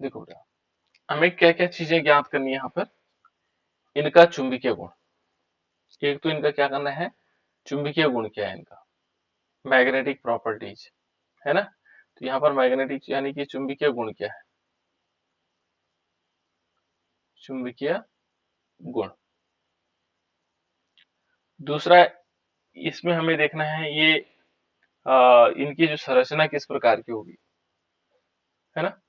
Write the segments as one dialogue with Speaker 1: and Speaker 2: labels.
Speaker 1: देखो बेटा, हमें क्या क्या चीजें ज्ञात करनी है यहाँ पर। इनका चुंबकीय गुण, एक तो इनका क्या करना है, चुंबकीय गुण क्या है इनका, मैग्नेटिक प्रॉपर्टीज, है ना। तो यहाँ पर मैग्नेटिक यानी कि चुंबकीय गुण क्या है, चुंबकीय गुण। दूसरा इसमें हमें देखना है ये इनकी जो संरचना किस प्रकार की होगी, है ना।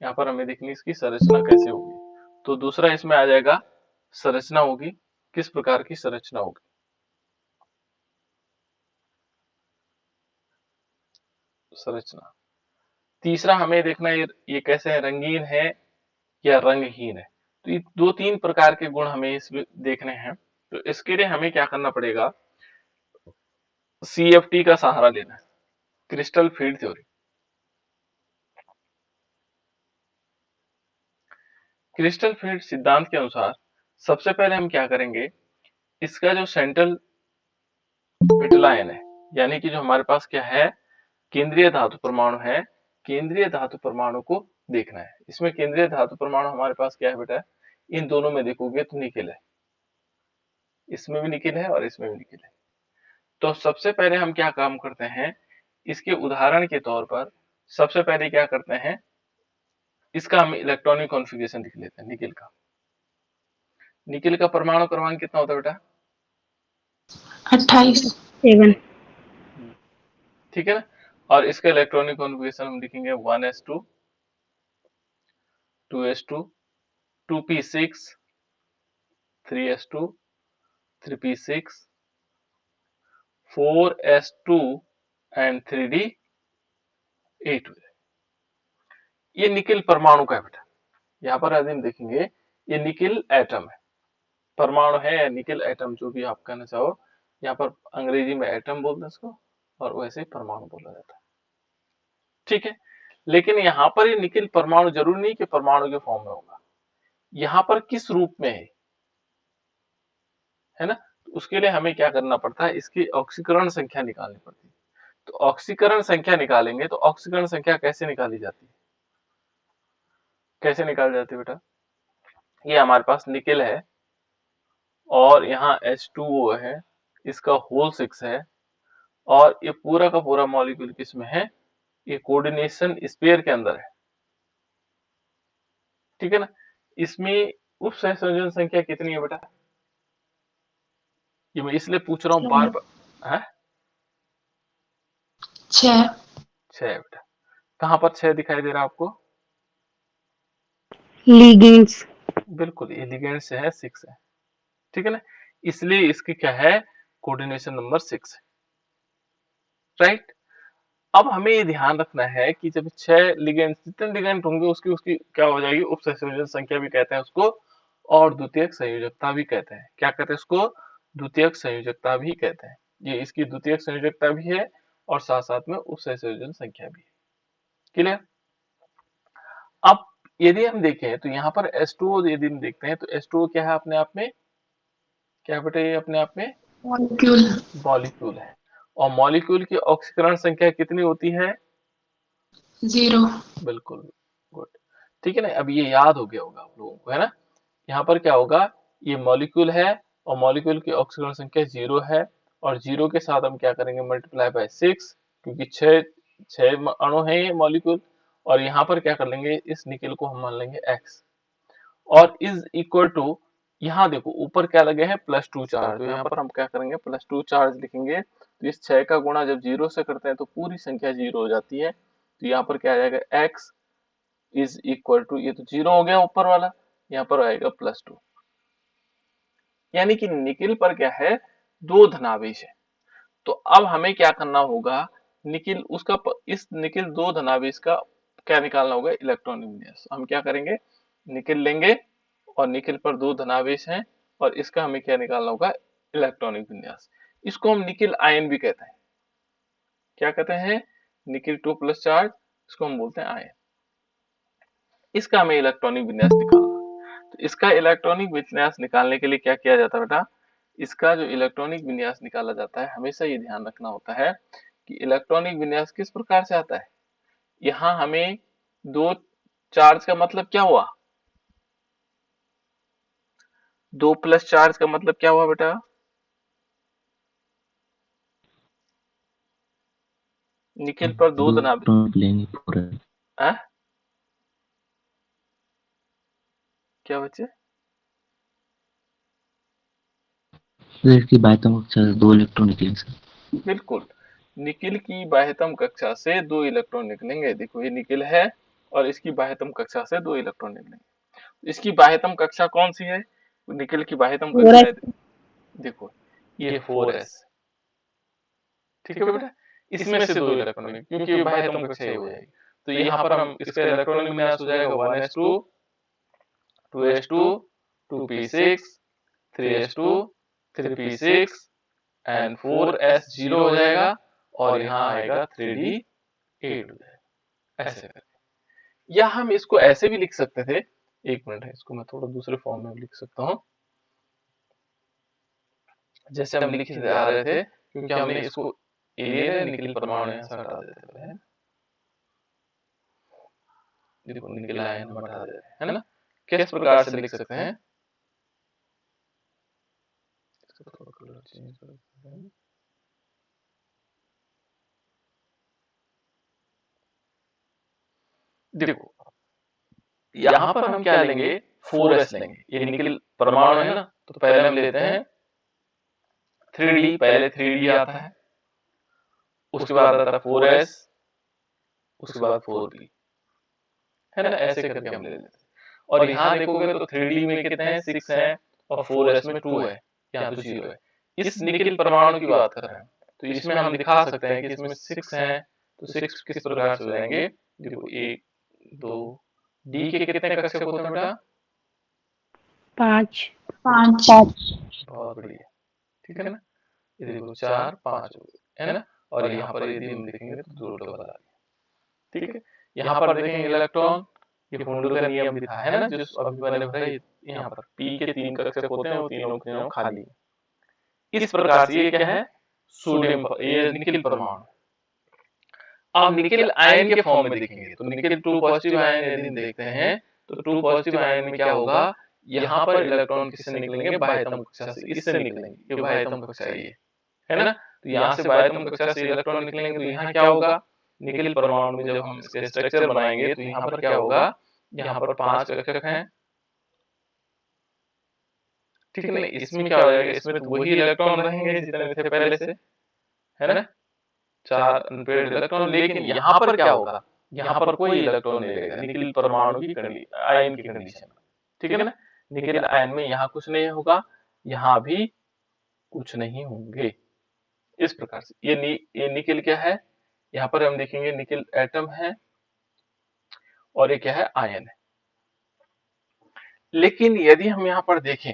Speaker 1: यहाँ पर हमें देखनी इसकी संरचना कैसे होगी। तो दूसरा इसमें आ जाएगा संरचना होगी, किस प्रकार की संरचना होगी, संरचना। तीसरा हमें देखना है ये कैसे है, रंगीन है या रंगहीन है। तो ये दो तीन प्रकार के गुण हमें इसमें देखने हैं। तो इसके लिए हमें क्या करना पड़ेगा, सीएफटी का सहारा लेना है, crystal field theory. Crystal field सिद्धांत के अनुसार सबसे पहले हम क्या करेंगे, इसका जो सेंट्रल पिटलाइन है, यानी कि जो हमारे पास क्या है, केंद्रीय धातु परमाणु है, केंद्रीय धातु परमाणु को देखना है। इसमें केंद्रीय धातु परमाणु हमारे पास क्या है बेटा, इन दोनों में देखोगे तो निकेल है, इसमें भी निकेल है और इसमें भी निकेल है। तो सबसे पहले हम क्या काम करते हैं, इसके उदाहरण के तौर पर सबसे पहले क्या करते हैं, इसका हम इलेक्ट्रॉनिक कॉन्फ़िगरेशन लिख लेते हैं निकेल का। निकेल का परमाणु क्रमांक कितना होता है बेटा,
Speaker 2: 28 7।
Speaker 1: ठीक है ना। और इसका इलेक्ट्रॉनिक कॉन्फ़िगरेशन हम लिखेंगे 1s2 2s2 2p6 3s2 3p6 4s2 and 3d8। ये निकेल परमाणु का है बेटा। यहाँ पर यदि हम देखेंगे ये निकेल एटम है, परमाणु है या निकेल एटम, जो भी आप कहना चाहो। यहाँ पर अंग्रेजी में एटम बोलते हैं इसको, और वैसे ही परमाणु बोला जाता है, ठीक है। लेकिन यहाँ पर ये निकेल परमाणु जरूरी नहीं कि परमाणु के फॉर्म में होगा, यहाँ पर किस रूप में है ना। तो उसके लिए हमें क्या करना पड़ता है, इसकी ऑक्सीकरण संख्या निकालनी पड़ती है। तो ऑक्सीकरण संख्या निकालेंगे, तो ऑक्सीकरण संख्या कैसे निकाली जाती है, कैसे निकाली जाती है बेटा। ये हमारे पास निकेल है और यहाँ H2O है, इसका होल 6 है, और ये पूरा का पूरा मॉलिक्यूल किसमें है, ये कोऑर्डिनेशन स्पेयर के अंदर है, ठीक है ना। इसमें उप सहसंयोजन संख्या कितनी है बेटा, ये मैं इसलिए पूछ रहा हूँ बार बार, है
Speaker 2: 6
Speaker 1: 6 बेटा। कहाँ पर 6 दिखाई दे रहा है आपको,
Speaker 2: लिगेंड्स।
Speaker 1: बिल्कुल ये लिगेंड से है, 6 है, ठीक है ना। इसलिए इसकी क्या है, कोऑर्डिनेशन नंबर 6 है, राइट। अब हमें ये ध्यान रखना है कि जब 6 लिगेंड, जितने लिगेंड होंगे उसकी उसकी क्या हो जाएगी, उप सहसंयोजन संख्या भी कहते हैं उसको, और द्वितीयक संयोजकता भी कहते हैं। क्या कहते हैं उसको, द्वितीयक संयोजकता भी कहते हैं। ये इसकी द्वितीयक संयोजकता भी है और साथ साथ में उप सहसंयोजन संख्या भी है, क्लियर। अब यदि हम देखें तो यहाँ पर H2O यदि हम देखते हैं तो H2O क्या है अपने आप में, क्या बेटा, ये अपने आप में
Speaker 2: मॉलिक्यूल
Speaker 1: मॉलिक्यूल है। और मॉलिक्यूल की ऑक्सीकरण संख्या कितनी होती है,
Speaker 2: 0।
Speaker 1: बिल्कुल, गुड, ठीक है ना। अब ये याद हो गया होगा आप लोगों को, है ना। यहाँ पर क्या होगा, ये मॉलिक्यूल है और मॉलिक्यूल की ऑक्सीकरण संख्या 0 है, और 0 के साथ हम क्या करेंगे, मल्टीप्लाई बाय 6, क्योंकि 6 अणु है ये मॉलिक्यूल। और यहाँ पर क्या कर लेंगे, इस निकेल को हम मान लेंगे x, और इज इक्वल टू, यहाँ देखो ऊपर क्या लगे हैं, +2 चार्ज। तो यहाँ पर हम क्या करेंगे, +2 चार्ज लिखेंगे। तो इस 6 का गुणा जब 0 से करते हैं तो पूरी संख्या 0 हो जाती है। तो यहाँ पर क्या आ जाएगा, x इज इक्वल टू, ये तो 0 हो गया ऊपर वाला, यहाँ पर आएगा +2। यानी कि निकेल पर क्या है, 2 धनावेश है। तो अब हमें क्या करना होगा, निकेल उसका इस निकेल 2 धनावेश का क्या निकालना होगा, इलेक्ट्रॉनिक विन्यास। हम क्या करेंगे, निकेल लेंगे और निकेल पर 2 धनावेश हैं, और इसका हमें क्या निकालना होगा, इलेक्ट्रॉनिक विन्यास। इसको हम निकेल आयन भी कहते हैं, क्या कहते हैं, निकेल 2+ चार्ज, इसको हम बोलते हैं आयन। इसका हमें इलेक्ट्रॉनिक विन्यास निकालना। तो इसका इलेक्ट्रॉनिक विन्यास निकालने के लिए क्या किया जाता है बेटा, इसका जो इलेक्ट्रॉनिक विन्यास निकाला जाता है, हमेशा ये ध्यान रखना होता है कि इलेक्ट्रॉनिक विन्यास किस प्रकार से आता है। यहाँ हमें 2 चार्ज का मतलब क्या हुआ? 2 प्लस चार्ज का मतलब क्या हुआ बेटा? निकेल पर दो
Speaker 3: दो
Speaker 1: धनाभ
Speaker 3: इलेक्ट्रॉन निकलेंगे पूरा।
Speaker 1: क्या बच्चे?
Speaker 3: सर इसकी बाध्यता कक्षा से 2 इलेक्ट्रॉन निकलेंगे सर।
Speaker 1: बिल्कुल, निकिल की बाह्यतम कक्षा से 2 इलेक्ट्रॉन निकलेंगे। देखो ये निकिल है और इसकी बाह्यतम कक्षा से 2 इलेक्ट्रॉन निकलेंगे। इसकी बाह्यतम कक्षा कौन सी है? निकिल की बाह्यतम कक्षा है, देखो ये 4s। ठीक है बेटा, इसमें से 2 इलेक्ट्रॉन क्योंकि ये बाह्यतम कक्षा ही हो जाएगी। तो यहाँ पर हम इसका इलेक्ट्रॉनिक विन्यास हो जाएगा 1s2, 2s2, 2p6, 3s2, 3p6 and 4s0 हो जाएगा और यहाँ आएगा 3d8 हो जाएगा। ऐसे करके या हम इसको ऐसे भी लिख सकते थे। एक मिनट है, इसको मैं थोड़ा दूसरे फॉर्म में लिख सकता हूँ, जैसे हम लिख आ रहे थे, क्योंकि हमने इसको एलियन निकिल परमाणु यहाँ से हटा देते हैं। देखो निकिल आयन हम हटा देते हैं, है ना? किस प्रकार से लिख सकते हैं? इसको थोड़ा कलर चेंज कर देते हैं। देखो यहाँ पर हम क्या लेंगे? 4s लेंगे। ये निकिल परमाणु है ना, तो पहले हम लेते हैं 3d। पहले 3d आता है, उसके बाद आता है 4s, उसके बाद 4p, है ना? ऐसे करके हम ले लेते हैं। और यहाँ देखोगे तो 3d में कितने हैं? 6 हैं और 4s में 2 है, यहाँ तो 0 है। इस निकिल परमाणु की बात कर रहे हैं, तो इसमें हम दिखा सकते हैं कि इसमें 6 हैं। तो 6 किस प्रकार से हो जाएंगे? देखो 1 2, डी के कितने कक्षक होते हैं बेटा?
Speaker 2: 5
Speaker 1: बहुत बढ़िया, ठीक है ना? ये देखो 4 5 हो गए, है ना? और यहाँ पर यदि हम देखेंगे तो 2 डबल आ गया, ठीक है? यहाँ पर देखेंगे इलेक्ट्रॉन, ये फुंडल का नियम दिखा है ना, जो अभी मैंने भरा। यहाँ पर पी के 3 कक्षक होते हैं, वो तीनों के तीनों खाली। इस प्रकार से ये क्या है? सोडियम, ये निकिल परमाणु। अब निकिल आयन के फॉर्म में देखेंगे तो निकिल 2 पॉजिटिव आयन यदि हम देखते हैं, तो 2 पॉजिटिव आयन में क्या होगा? यहाँ पर इलेक्ट्रॉन किससे निकलेंगे? बाह्यतम कक्षा से, इससे निकलेंगे। ये बाह्यतम कक्षा ये है ना? तो यहाँ से बाह्यतम कक्षा से इलेक्ट्रॉन निकलेंगे, तो यहाँ क्या होगा? निकिल परमाणु में जब हम इसके स्ट्रक्चर बनाएंगे तो यहाँ पर क्या होगा? यहाँ पर 5 कक्षक हैं, ठीक है ना? इसमें क्या हो जाएगा? इसमें तो वही इलेक्ट्रॉन रहेंगे जितने थे पहले से, है ना? 4 अनपेयर्ड इलेक्ट्रॉन। लेकिन यहाँ पर क्या होगा? यहाँ पर कोई इलेक्ट्रॉन नहीं रहेगा निकिल परमाणु की आयन की कंडीशन, ठीक है ना? निकिल आयन में यहाँ कुछ नहीं होगा, यहाँ भी कुछ नहीं होंगे। इस प्रकार से ये निकिल क्या है? यहाँ पर हम देखेंगे निकिल एटम है और ये क्या है? आयन है। लेकिन यदि हम यहाँ पर देखें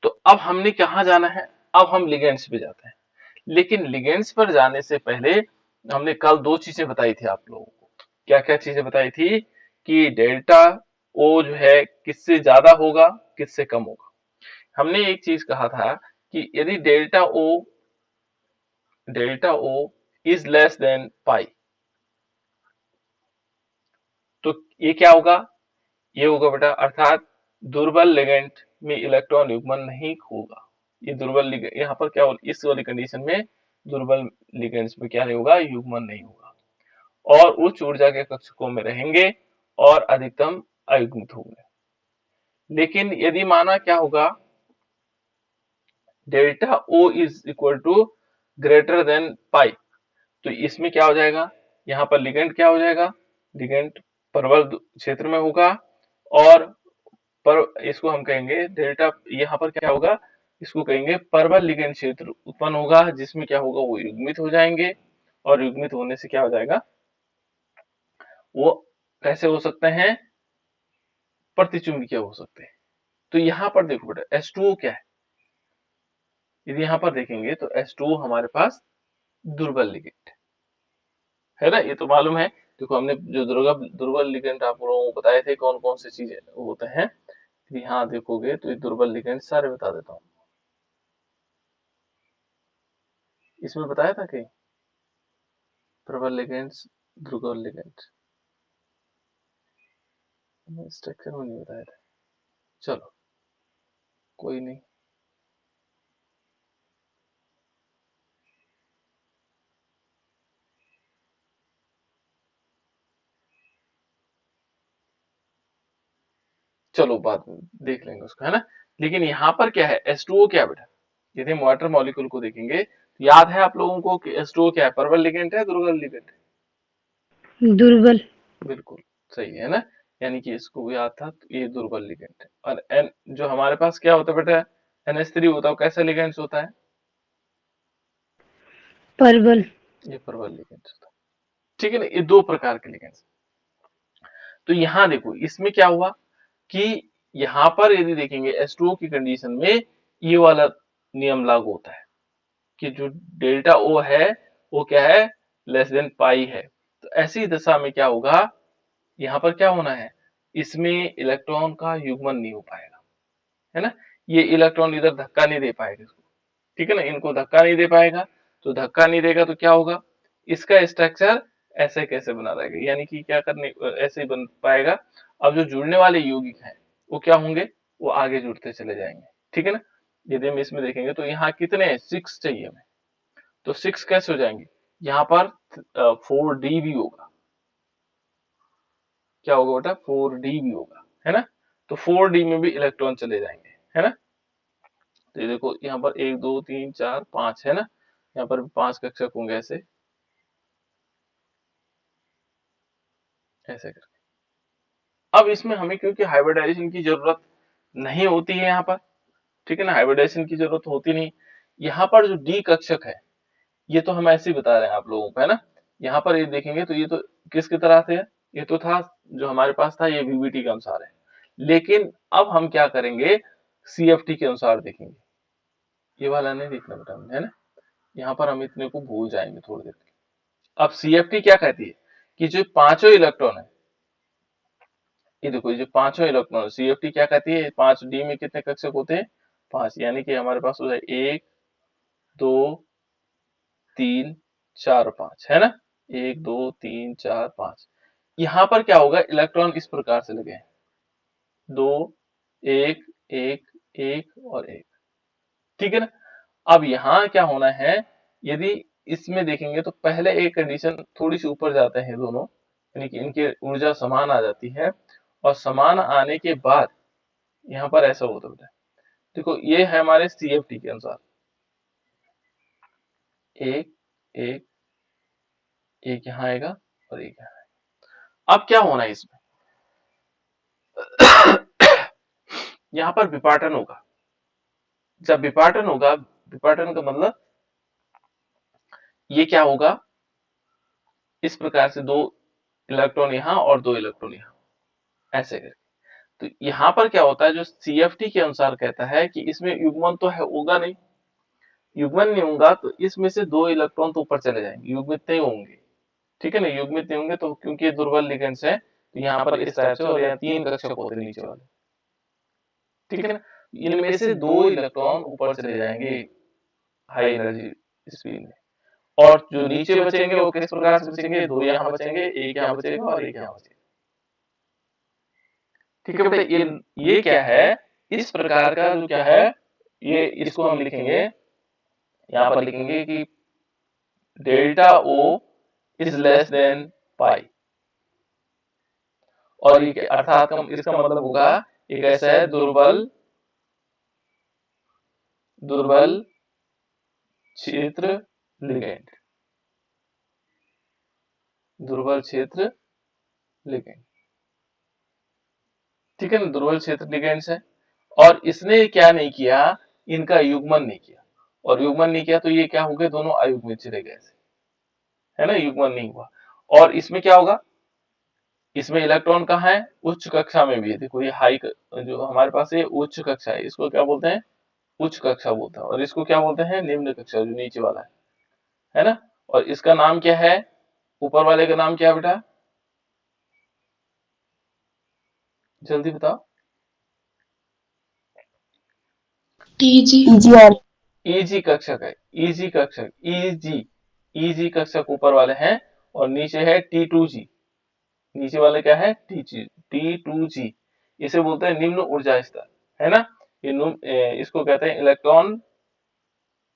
Speaker 1: तो अब हमने कहाँ जाना है? अब हम लिगेंड्स पे जाते हैं। लेकिन लिगेंड्स पर जाने से पहले हमने कल 2 चीजें बताई थी आप लोगों को। क्या क्या चीजें बताई थी? कि डेल्टा ओ जो है किससे ज्यादा होगा, किससे कम होगा। हमने एक चीज कहा था कि यदि delta O is less than pi, तो ये क्या होगा? ये होगा बेटा, अर्थात दुर्बल लिगेंड में इलेक्ट्रॉन युग्मन नहीं होगा। ये दुर्बल लिगेंड यहाँ पर क्या होगा? इस वाली कंडीशन में दुर्बल लिगेंड्स में क्या नहीं होगा? युग्मन नहीं होगा और उच्च ऊर्जा के कक्षकों में रहेंगे और अधिकतम अयुग्मित होंगे। लेकिन यदि माना क्या होगा? Delta O is equal to greater than pi, तो इसमें क्या हो जाएगा? यहाँ पर लिगेंड क्या हो जाएगा? लिगेंड प्रबल क्षेत्र में होगा और पर इसको हम कहेंगे डेल्टा, यहाँ पर क्या होगा? इसको कहेंगे परबल लिगेंड क्षेत्र उत्पन्न होगा, जिसमें क्या होगा? वो युग्मित हो जाएंगे और युग्मित होने से क्या हो जाएगा? वो कैसे हो सकते हैं? प्रतिचुंबकीय हो सकते हैं। तो यहाँ पर देखो बेटा H2O क्या है? यदि यहाँ पर देखेंगे तो H2O हमारे पास दुर्बल लिगेंड है ना, ये तो मालूम है। देखो हमने जो दुर्बल लिगेंड आप लोगों को बताए थे कौन कौन सी चीजें होते हैं। यहाँ देखोगे तो ये दुर्बल लिगेंड सारे बता देता हूँ। इसमें बताया था कहीं प्रबल लिगेंड्स, दुर्बल लिगेंड्स? स्ट्रक्चर में नहीं बताया था, चलो कोई नहीं। चलो बाद में देख लेंगे उसको, है ना। लेकिन यहाँ पर क्या है, H2O क्या है बेटा, यदि हम वाटर मॉलिक्यूल को देखेंगे तो याद है आप लोगों को कि H2O क्या है, प्रबल लिगेंड है दुर्बल लिगेंड है?
Speaker 2: दुर्बल।
Speaker 1: बिल्कुल सही है ना, यानी कि इसको भी याद था, तो ये दुर्बल लिगेंड है। और एन जो हमारे पास क्या होता है बेटा, NH3 होता है, वो कैसा लिगेंड होता है,
Speaker 2: परबल।
Speaker 1: ये प्रबल लिगेंड होता है। ठीक है ना, ये दो प्रकार के लिगेंड। तो यहाँ देखो इसमें क्या हुआ कि यहाँ पर यदि देखेंगे H2O की कंडीशन में ये वाला नियम लागू होता है कि जो डेल्टा O है वो क्या है, लेस देन पाई है। तो ऐसी दशा में क्या होगा, यहाँ पर क्या होना है, इसमें इलेक्ट्रॉन का युग्मन नहीं हो पाएगा, है ना। ये इलेक्ट्रॉन इधर धक्का नहीं दे पाएगा इसको, ठीक है ना, इनको धक्का नहीं दे पाएगा। तो धक्का नहीं देगा तो क्या होगा, इसका स्ट्रक्चर ऐसे कैसे बना रहेगा, यानी कि क्या करने ऐसे ही बन पाएगा। अब जो जुड़ने वाले यौगिक हैं वो क्या होंगे, वो आगे जुड़ते चले जाएंगे, ठीक है ना। यदि हम इसमें देखेंगे तो यहाँ कितने हैं, 6 चाहिए हमें, तो 6 कैसे हो जाएंगे, यहाँ पर 4D भी होगा, क्या होगा बेटा, 4D भी होगा, है ना। तो 4D में भी इलेक्ट्रॉन चले जाएंगे, है ना। तो ये देखो यहाँ पर 1 2 3 4 5 है ना, यहाँ पर 5 कक्षक होंगे ऐसे ऐसे करके। अब इसमें हमें क्योंकि हाइब्रिडाइजेशन की जरूरत नहीं होती है यहाँ पर, ठीक है ना, हाइब्रिडाइजेशन की जरूरत होती नहीं। यहाँ पर जो डी कक्षक है ये तो हम ऐसे ही बता रहे हैं आप लोगों को, है ना। यहाँ पर ये देखेंगे तो ये तो किसकी तरह से है, ये तो था जो हमारे पास था, ये वीबीटी के अनुसार है। लेकिन अब हम क्या करेंगे, सीएफटी के अनुसार देखेंगे, ये वाला नहीं देखना बेटा हमने, है ना। यहाँ पर हम इतने को भूल जाएंगे थोड़ी देर के। अब सीएफटी क्या कहती है कि जो पांचों इलेक्ट्रॉन है, ये देखो ये जो पांचों इलेक्ट्रॉन, सीएफटी क्या कहती है, 5D में कितने कक्षक होते हैं, 5, यानी कि हमारे पास हो जाए 1 2 3 4 5, है ना, 1 2 3 4 5। यहाँ पर क्या होगा, इलेक्ट्रॉन इस प्रकार से लगे हैं, 2 1 1 1 और 1, ठीक है ना। अब यहाँ क्या होना है, यदि इसमें देखेंगे तो पहले एक कंडीशन थोड़ी सी ऊपर जाते हैं दोनों, यानी कि इनकी ऊर्जा समान आ जाती है, और समान आने के बाद यहाँ पर ऐसा होता है, देखो ये है हमारे सीएफटी के अनुसार, एक एक एक यहाँ आएगा और एक यहाँ आएगा। अब क्या होना है इसमें, यहाँ पर विपाटन होगा। जब विपाटन होगा, विपाटन का मतलब ये क्या होगा, इस प्रकार से 2 इलेक्ट्रॉन यहाँ और 2 इलेक्ट्रॉन यहाँ, ऐसे करके। तो यहाँ पर क्या होता है, जो सीएफटी के अनुसार कहता है कि इसमें युग्मन तो है, होगा नहीं, युग्मन नहीं होगा तो इसमें से 2 इलेक्ट्रॉन तो ऊपर चले जाएंगे, युग्मित नहीं होंगे, ठीक है ना, युग्मित नहीं होंगे तो क्योंकि ये दुर्बल लिगेंड्स है, तो यहाँ पर इस टाइप से, और यहाँ 3 कक्षक होते हैं नीचे वाले, ठीक है ना। इनमें से 2 इलेक्ट्रॉन ऊपर चले जाएंगे हाई एनर्जी स्पीड में, और जो नीचे बचेंगे वो किस प्रकार से बचेंगे, 2 यहाँ बचेंगे, एक यहाँ बचेगा और एक यहाँ बचेगा, ठीक है बेटा। ये क्या है, इस प्रकार का जो क्या है, ये इसको हम लिखेंगे, यहाँ पर लिखेंगे कि delta O is less than pi, और ये अर्थात इसका मतलब होगा एक ऐसा है दुर्बल दुर्बल क्षेत्र लिगेंड, दुर्बल क्षेत्र लिगेंड, ठीक है ना, दुर्बल क्षेत्र लिगेंड्स है। और इसने क्या नहीं किया, इनका युग्मन नहीं किया, और युग्मन नहीं किया तो ये क्या हो गए, दोनों अयुग्मित चले गए, है ना, युग्मन नहीं हुआ। और इसमें क्या होगा, इसमें इलेक्ट्रॉन कहाँ है, उच्च कक्षा में भी है, देखो ये हाई जो हमारे पास ये उच्च कक्षा है, इसको क्या बोलते हैं, उच्च कक्षा बोलते हैं, और इसको क्या बोलते हैं, निम्न कक्षा, जो नीचे वाला है ना। और इसका नाम क्या है, ऊपर वाले का नाम क्या है बेटा, जल्दी बताओ,
Speaker 2: टीजी।
Speaker 1: ईजी कक्षक है, ईजी कक्षक, ईजी ईजी कक्षक ऊपर वाले हैं, और नीचे है T2G, नीचे वाले क्या है T2G, इसे बोलते हैं निम्न ऊर्जा स्तर, है ना। इसको कहते हैं इलेक्ट्रॉन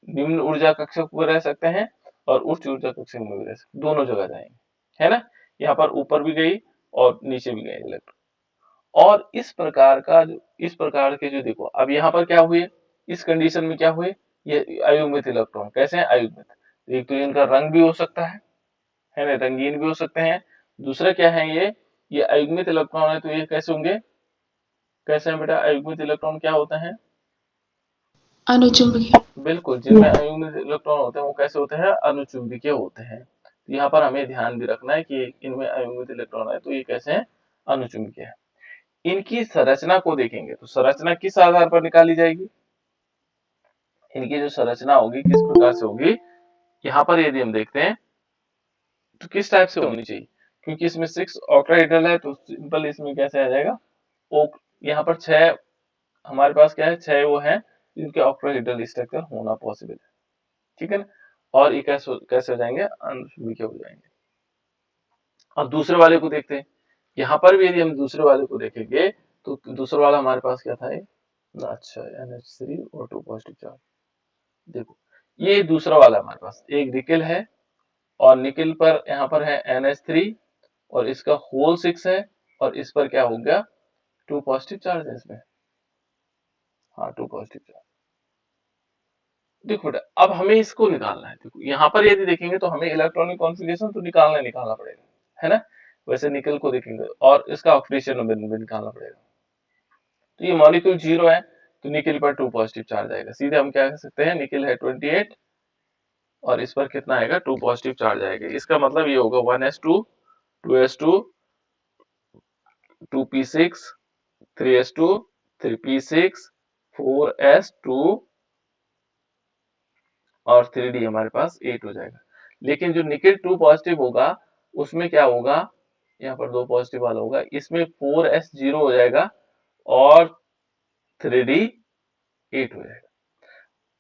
Speaker 1: निम्न ऊर्जा कक्षक में रह सकते हैं और उच्च ऊर्जा कक्षक में भी रह सकते हैं, दोनों जगह जाएंगे, है ना। यहाँ पर ऊपर भी गई और नीचे भी गए इलेक्ट्रॉन। और इस प्रकार के जो देखो, अब यहाँ पर क्या हुए, इस कंडीशन में क्या हुए, ये अयुग्मित इलेक्ट्रॉन कैसे हैं, अयुग्मित। एक तो इनका रंग भी हो सकता है ना, रंगीन भी हो सकते हैं। दूसरा क्या है, ये अयुग्मित इलेक्ट्रॉन है, तो ये कैसे होंगे, कैसे हैं बेटा, अयुग्मित इलेक्ट्रॉन क्या होते हैं,
Speaker 2: अनुचुंबकीय।
Speaker 1: बिल्कुल, जिनमें अयुग्मित इलेक्ट्रॉन होते हैं वो कैसे होते हैं, अनुचुंबकीय होते हैं। तो यहाँ पर हमें ध्यान भी रखना है कि इनमें अयुग्मित इलेक्ट्रॉन है तो ये कैसे हैं, अनुचुंबकीय है। इनकी संरचना को देखेंगे तो संरचना किस आधार पर निकाली जाएगी, इनकी जो संरचना होगी किस प्रकार से होगी, यहाँ पर यदि हम देखते हैं तो किस टाइप से होनी चाहिए, क्योंकि इसमें 6 ऑक्टाहेड्रल है तो सिंपल इसमें कैसे आ जाएगा, ओक, यहाँ पर 6 हमारे पास क्या है, 6 वो है जिनके ऑक्टाहेड्रल स्ट्रक्चर होना पॉसिबल है, ठीक है ना। और ये कैसे हो जाएंगे, अनुचुंबकीय हो जाएंगे। अब दूसरे वाले को देखते हैं, यहाँ पर भी यदि हम दूसरे वाले को देखेंगे तो दूसरा वाला हमारे पास क्या था, अच्छा NH3 और 2 पॉजिटिव चार्ज। देखो ये दूसरा वाला हमारे पास एक निकेल है और निकेल पर यहाँ पर है NH3 और इसका होल 6 है और इस पर क्या हो गया, 2 पॉजिटिव चार्ज है इसमें, हाँ 2 पॉजिटिव चार्ज। देखो बेटा अब हमें इसको निकालना है, देखो यहाँ पर यदि देखेंगे तो हमें इलेक्ट्रॉनिक कॉन्फ़िगरेशन तो निकालना पड़ेगा, है ना। वैसे निकल को देखेंगे और इसका ऑक्सीडेशन नंबर भी निकालना पड़ेगा। तो ये मॉलिक्यूल 0 है तो निकल पर 2 पॉजिटिव चार्ज आएगा, सीधे हम क्या कह सकते हैं, निकल है 28 और इस पर कितना आएगा, 2 पॉजिटिव चार्ज आएगा। इसका मतलब ये होगा 1s2 2s2 2p6 3s2 3p6 4s2 और 3d हमारे पास 8 हो जाएगा। लेकिन जो निकेल 2 पॉजिटिव होगा उसमें क्या होगा, यहाँ पर 2 पॉजिटिव वाला होगा, इसमें 4s 0 हो जाएगा और 3d 8 हो जाएगा।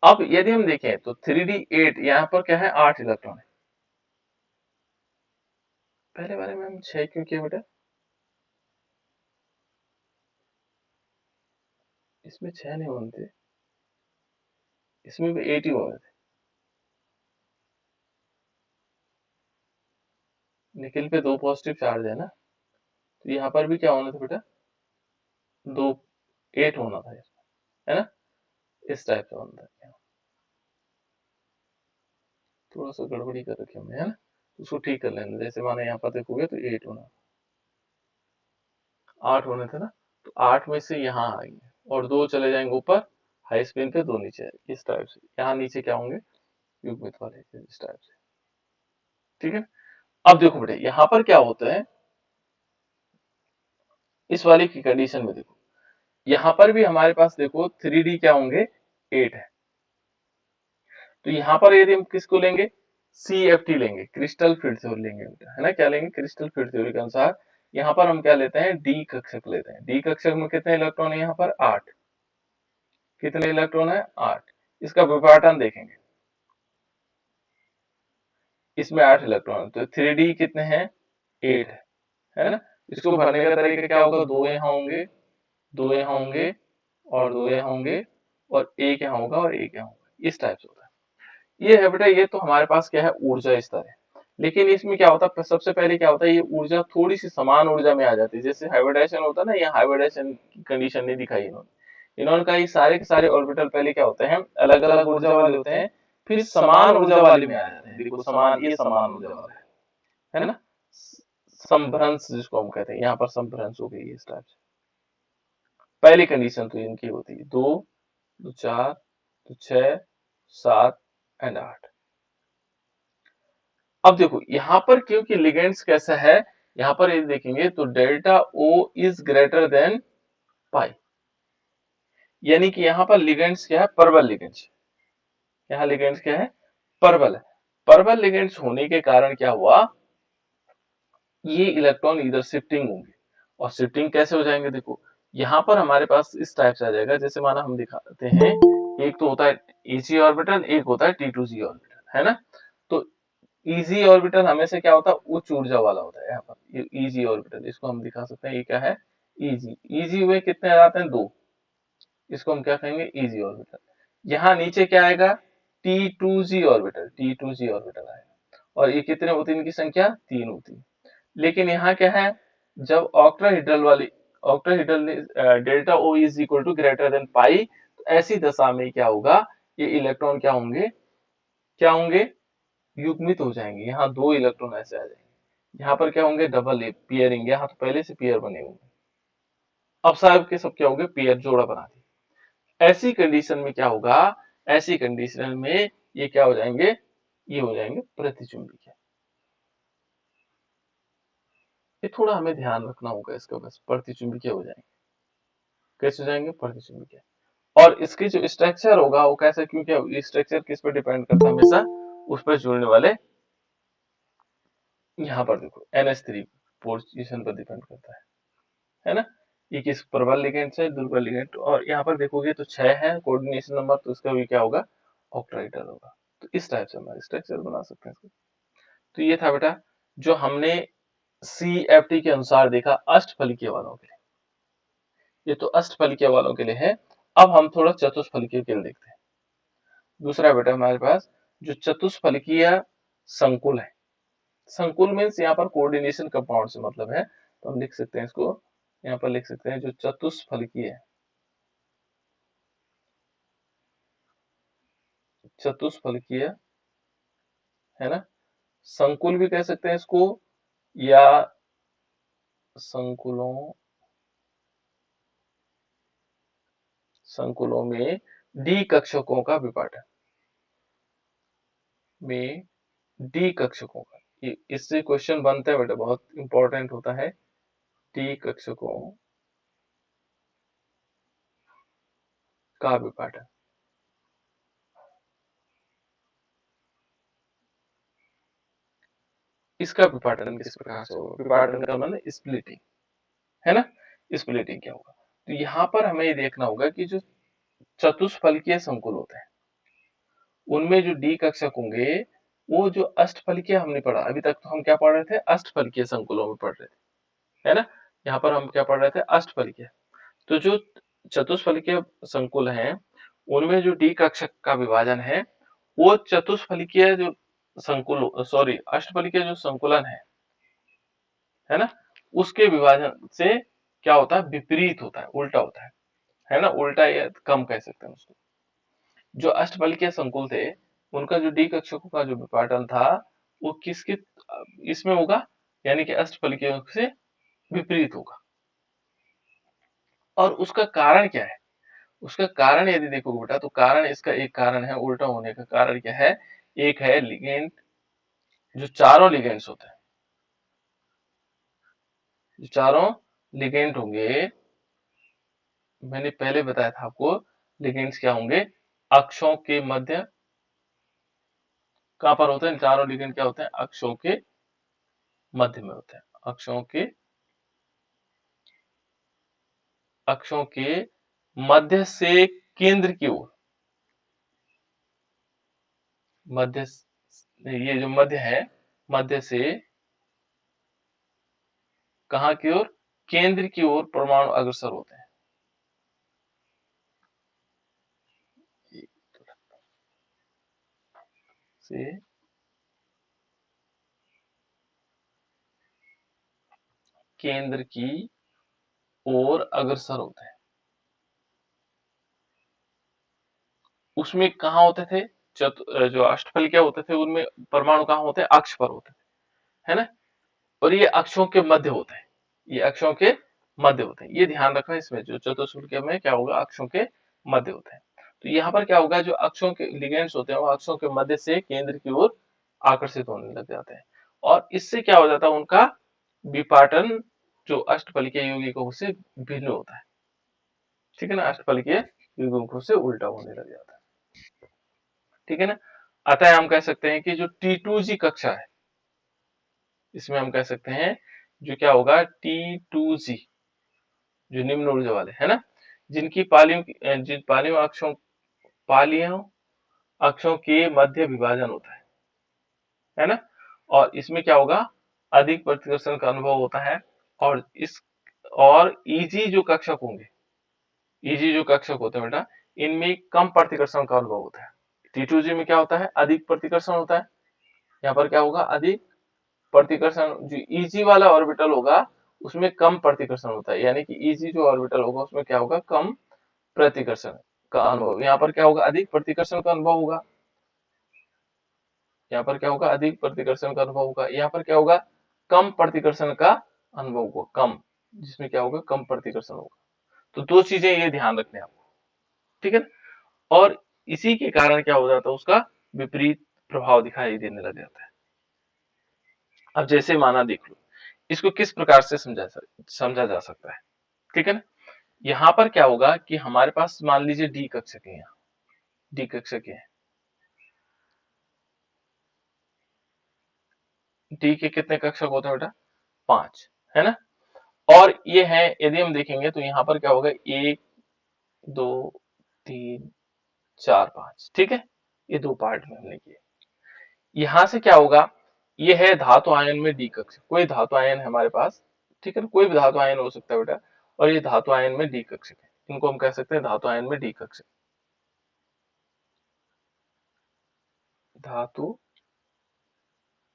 Speaker 1: अब यदि हम देखें तो 3d 8 यहाँ पर क्या है, 8 इलेक्ट्रॉन है, पहले वाले में हम 6 क्यों किया बेटा, इसमें 6 नहीं होने थे, इसमें भी 8 ही होने थे। निकेल पे 2 पॉजिटिव चार्ज है ना, तो यहाँ पर भी क्या होना था बेटा, 2 8 होना था इसमें, है ना, इस टाइप से होना था। थोड़ा सा गड़बड़ी कर रखी हमने, है ना, तो उसको ठीक कर लेना। जैसे माने यहाँ पर देखोगे तो 8 होना, 8 होने थे ना, तो 8 में से यहाँ आएंगे और 2 चले जाएंगे ऊपर, हाई स्पिन पे 2 नीचे आएंगे, इस टाइप से। यहाँ नीचे क्या होंगे, युग्मित वाले, इस टाइप से, ठीक है। अब देखो बेटे यहाँ पर क्या होता है, इस वाले की कंडीशन में देखो, यहाँ पर भी हमारे पास देखो 3d क्या होंगे, 8 है। तो यहाँ पर यदि हम किसको लेंगे, CFT लेंगे, क्रिस्टल फील्ड थ्योरी लेंगे, है ना, क्या लेंगे, क्रिस्टल फील्ड थ्योरी के अनुसार यहाँ पर हम क्या लेते हैं, डी कक्षक लेते हैं। डी कक्षक में कितने इलेक्ट्रॉन है, यहाँ पर 8, कितने इलेक्ट्रॉन है, 8। इसका विभाजन देखेंगे, इसमें 8 इलेक्ट्रॉन, तो 3d कितने हैं, 8 है ना। इसको भरने का तरीका क्या होगा, 2 यहाँ होंगे, 2 यहाँ होंगे और 2 यहाँ होंगे और 1 यहाँ होगा और 1 यहाँ होगा, इस टाइप से होता है। ये है बेटा, ये तो हमारे पास क्या है, ऊर्जा स्तर है। लेकिन इसमें क्या होता है, सबसे पहले क्या होता है, ये ऊर्जा थोड़ी सी समान ऊर्जा में आ जाती है। जैसे हाइब्रिडाइजेशन होता है ना, ये हाइब्रिडाइजेशन की कंडीशन नहीं दिखाई इन्होंने कहा ये सारे के सारे ऑर्बिटल पहले क्या होते हैं, अलग अलग ऊर्जा वाले होते हैं, फिर समान ऊर्जा वाले में आ जाते हैं। देखो समान, ये समान ऊर्जा वाला है ना, संभ्रंश जिसको हम कहते हैं, यहाँ पर संभ्रंश हो गई इस टाइप से। पहली कंडीशन तो इनकी होती है 2 2 4 2 6 7 एंड 8। अब देखो यहाँ पर क्योंकि लिगेंड्स कैसा है, यहाँ पर यदि देखेंगे तो delta O is greater than pi, यानी कि यहाँ पर लिगेंड्स क्या है, परबल लिगेंड्स। यहाँ लिगेंड्स क्या है, परबल है। परबल लिगेंड्स होने के कारण क्या हुआ, ये इलेक्ट्रॉन इधर शिफ्टिंग होंगे और शिफ्टिंग कैसे हो जाएंगे, देखो यहाँ पर हमारे पास इस टाइप से आ जाएगा। जैसे माना हम दिखाते हैं, एक तो होता है Ag ऑर्बिटल, एक होता है T2G ऑर्बिटल, है ना। तो इजी ऑर्बिटल हमेशा क्या होता है, उच्च ऊर्जा वाला होता है। यहाँ पर ये इजी ऑर्बिटल, इसको हम दिखा सकते हैं, ये क्या है, इजी। इजी हुए कितने आ जाते हैं, 2, इसको हम क्या कहेंगे, इजी ऑर्बिटल। यहाँ नीचे क्या आएगा, T2g ऑर्बिटल, T2g ऑर्बिटल आएगा, और ये कितने होती है, इनकी संख्या 3 होती है। लेकिन यहाँ क्या है, जब ऑक्टाहेड्रल वाली, octahedral delta O is equal to greater than pi, तो ऐसी दशा में क्या होगा, ये इलेक्ट्रॉन क्या होंगे, क्या होंगे, युग्मित हो जाएंगे। यहाँ 2 इलेक्ट्रॉन ऐसे आ जाएंगे, यहाँ पर क्या होंगे, डबल पेयरिंग, यहाँ तो पहले से पेयर बने होंगे, अब साहब के सब क्या होंगे, पेयर, जोड़ा बना दी। ऐसी कंडीशन में क्या होगा, ऐसी कंडीशन में ये क्या हो जाएंगे, ये हो जाएंगे प्रतिचुंबकीय। ये थोड़ा हमें ध्यान रखना होगा इसका, बस प्रतिचुंबकीय हो जाएंगे। कैसे हो जाएंगे, प्रतिचुंबकीय। और इसकी जो स्ट्रक्चर होगा वो कैसे, क्योंकि स्ट्रक्चर किस पर डिपेंड करता है, हमेशा उस पर जुड़ने वाले, यहाँ पर देखो NH3 पोजीशन पर डिपेंड करता है ना। ये किस प्रबल लिगेंड से, दुर्बल लिगेंड, और यहाँ पर देखोगे तो 6 है कोऑर्डिनेशन नंबर, तो इसका भी क्या होगा, ऑक्टाहेड्रल होगा। तो इस टाइप से हमारे स्ट्रक्चर बना सकते हैं इसको। तो ये था बेटा जो हमने CFT के अनुसार देखा अष्टफलिकीय वालों के लिए। ये तो अष्टफलिकीय वालों के लिए है। अब हम थोड़ा चतुष्फलिकीय के लिए देखते हैं। दूसरा बेटा हमारे पास जो चतुष्फलिकीय संकुल है, संकुल मीन्स यहाँ पर कोऑर्डिनेशन कंपाउंड से मतलब है, तो हम लिख सकते हैं इसको, यहाँ पर लिख सकते हैं जो चतुष्फलिकीय है, चतुष्फलकीय है ना, संकुल भी कह सकते हैं इसको, या संकुलों, संकुलों में डी कक्षकों का विपाटन, में डी कक्षकों का, इससे क्वेश्चन बनता है बेटा, बहुत इंपॉर्टेंट होता है, डी कक्षकों का विपाटन। इसका विपाटन किस प्रकार से होगा, विपाटन का मतलब स्प्लिटिंग है ना, स्प्लिटिंग क्या होगा। तो यहाँ पर हमें ये देखना होगा कि जो चतुष्फलकीय संकुल होते हैं उनमें जो डी कक्षक होंगे, वो जो अष्टफलकीय हमने पढ़ा, अभी तक तो हम क्या पढ़ रहे थे, अष्टफलकीय संकुलों में पढ़ रहे थे, है ना। यहाँ पर हम क्या पढ़ रहे थे, अष्टफलकीय। तो जो चतुष्फलकीय संकुल हैं उनमें जो डी कक्षक का विभाजन है, वो चतुष्फलकीय जो संकुल, सॉरी, अष्टफलकीय जो संकुलन है ना, उसके विभाजन से क्या होता है, विपरीत होता है, उल्टा होता है ना, उल्टा या कम कह सकते हैं उसको। जो अष्टफलकीय संकुल थे उनका जो डी कक्षकों का जो विपाटन था वो किसके इसमें होगा, यानी कि अष्टफलकीयों से विपरीत होगा। और उसका कारण क्या है, उसका कारण यदि देखोगे बेटा, तो कारण, इसका एक कारण है उल्टा होने का कारण क्या है, एक है लिगेंड, जो चारों लिगेंड्स होते हैं, जो चारों लिगेंड होंगे, मैंने पहले बताया था आपको, लिगेंड्स क्या होंगे, अक्षों के मध्य, कहां पर होते हैं, चारों लिगेंड क्या होते हैं, अक्षों के मध्य में होते हैं, अक्षों के मध्य से केंद्र की ओर, मध्य, ये जो मध्य है, मध्य से कहां की ओर, केंद्र की ओर परमाणु अग्रसर होते हैं। से केंद्र की ओर अग्रसर होते हैं। उसमें कहा होते थे, जो अष्टफलकीय होते थे उनमें परमाणु कहाँ होते हैं, अक्ष पर होते थे, है ना। और ये अक्षों के मध्य होते हैं, ये अक्षों के मध्य होते हैं, ये ध्यान रखना। इसमें जो चतुष्फलकीय में क्या होगा, अक्षों के मध्य होते हैं। तो यहाँ पर क्या होगा, जो अक्षों के लिगेंड्स होते हैं वो अक्षों के मध्य से केंद्र की ओर आकर्षित होने लग जाते हैं, और इससे क्या हो जाता है, उनका विपाटन जो अष्टफलकीय यौगिकों से भिन्न होता है, ठीक है ना, अष्टफलकीय यौगिकों से उल्टा होने लग जाता है, ठीक है ना। अतः हम कह सकते हैं कि जो T2g कक्षा है, इसमें हम कह सकते हैं जो क्या होगा, T2g जो निम्न ऊर्जा वाले है ना, जिनकी पालियों अक्षों के मध्य विभाजन होता है ना, और इसमें क्या होगा, अधिक प्रतिकर्षण का अनुभव होता है। और इस और इजी जो कक्षक होंगे, इजी जो कक्षक होते हैं बेटा, इनमें कम प्रतिकर्षण का अनुभव होता है। T2G में क्या होता है, अधिक प्रतिकर्षण होता है। यहाँ पर क्या होगा, अधिक प्रतिकर्षण। जो इजी वाला ऑर्बिटल होगा उसमें कम प्रतिकर्षण होता है, यानी कि इजी जो ऑर्बिटल होगा उसमें क्या होगा, कम प्रतिकर्षण का अनुभव। यहाँ पर क्या होगा, अधिक प्रतिकर्षण का अनुभव होगा। यहाँ पर क्या होगा, अधिक प्रतिकर्षण का अनुभव होगा। यहाँ पर क्या होगा, कम प्रतिकर्षण का अनुभव होगा, कम, जिसमें क्या होगा, कम प्रतिकर्षण होगा। तो दो चीजें ये ध्यान रखने हैं आपको, ठीक है। और इसी के कारण क्या हो जाता है, उसका विपरीत प्रभाव दिखाई देने लग जाता है। अब जैसे माना देख लो, इसको किस प्रकार से समझा जा सकता है, ठीक है ना। यहाँ पर क्या होगा कि हमारे पास मान लीजिए डी कक्षक है, यहाँ डी कक्षक है, डी के कितने कक्षक होते हैं बेटा, 5, है ना। और ये है, यदि हम देखेंगे तो यहाँ पर क्या होगा, 1 2 3 4 5, ठीक है। ये दो पार्ट में हमने किए। यहां से क्या होगा, ये है धातु आयन में डी कक्षक, कोई धातु आयन है हमारे पास, ठीक है ना, कोई भी धातु आयन हो सकता है बेटा। और ये धातु आयन में डी कक्षक है, इनको हम कह सकते हैं धातु आयन में डी कक्षक, धातु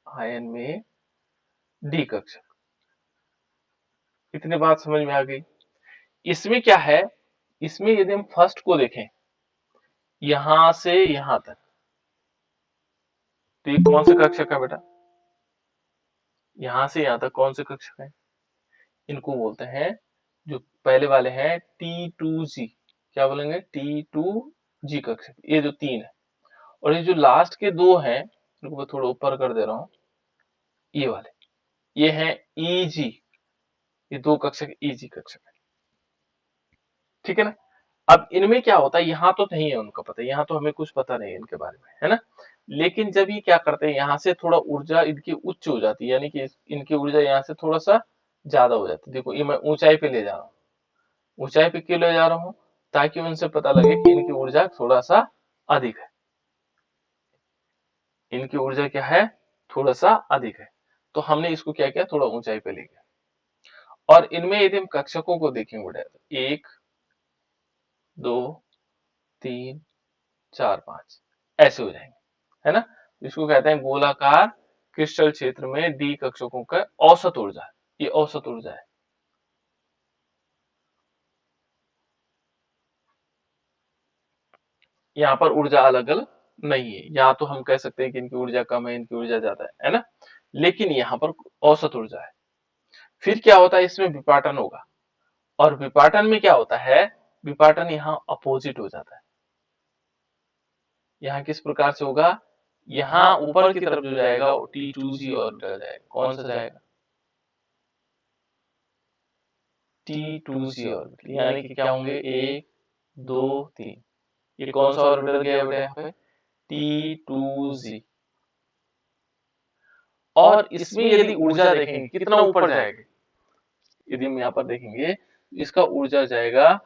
Speaker 1: आयन में डी कक्षक। इतनी बात समझ में आ गई। इसमें क्या है, इसमें यदि हम फर्स्ट को देखें, यहां से यहां तक, तो ये कौन से कक्षक है बेटा, यहां से यहां तक कौन से कक्षक है, इनको बोलते हैं, जो पहले वाले हैं T2G, क्या बोलेंगे, T2G कक्षक, ये जो 3 है। और ये जो लास्ट के 2 हैं, इनको मैं थोड़ा ऊपर कर दे रहा हूं, ये वाले, ये हैं EG, ये 2 कक्षक EG कक्षक है, ठीक है ना। अब इनमें क्या होता है, यहाँ तो नहीं है उनका पता, यहाँ तो हमें कुछ पता नहीं है इनके बारे में, है ना। लेकिन जब ये क्या करते हैं, यहाँ से थोड़ा ऊर्जा इनकी उच्च हो जाती है, यानी कि इनकी ऊर्जा यहाँ से थोड़ा सा ज्यादा हो जाती है। देखो ये मैं ऊंचाई पे ले जा रहा हूँ, ऊंचाई पे क्यों ले जा रहा हूँ, ताकि उनसे पता लगे कि इनकी ऊर्जा थोड़ा सा अधिक है, इनकी ऊर्जा क्या है, थोड़ा सा अधिक है। तो हमने इसको क्या किया, थोड़ा ऊंचाई पे ले गया। और इनमें यदि हम कक्षकों को देखेंगे बेटा, 1 2 3 4 5 ऐसे हो जाएंगे, है ना। इसको कहते हैं गोलाकार क्रिस्टल क्षेत्र में डी कक्षकों का औसत ऊर्जा है, ये औसत ऊर्जा है। यहाँ पर ऊर्जा अलग अलग नहीं है, यहाँ तो हम कह सकते हैं कि इनकी ऊर्जा कम है, इनकी ऊर्जा ज्यादा है ना। लेकिन यहाँ पर औसत ऊर्जा है। फिर क्या होता है, इसमें विपाटन होगा। और विपाटन में क्या होता है, विपाटन यहाँ अपोजिट हो जाता है। यहाँ किस प्रकार से होगा, यहाँ ऊपर की तरफ जो जाएगा वो T2G ऑर्बिटल जाएगा। कौन सा जाएगा, T2G ऑर्बिटल, यानी कि क्या होंगे, 1 2 3, ये कौन सा ऑर्बिटल गया बेटा, यहाँ पे T2G। और इसमें यदि ऊर्जा देखेंगे कितना ऊपर जाएगा, यदि हम यहाँ पर देखेंगे, इसका ऊर्जा जाएगा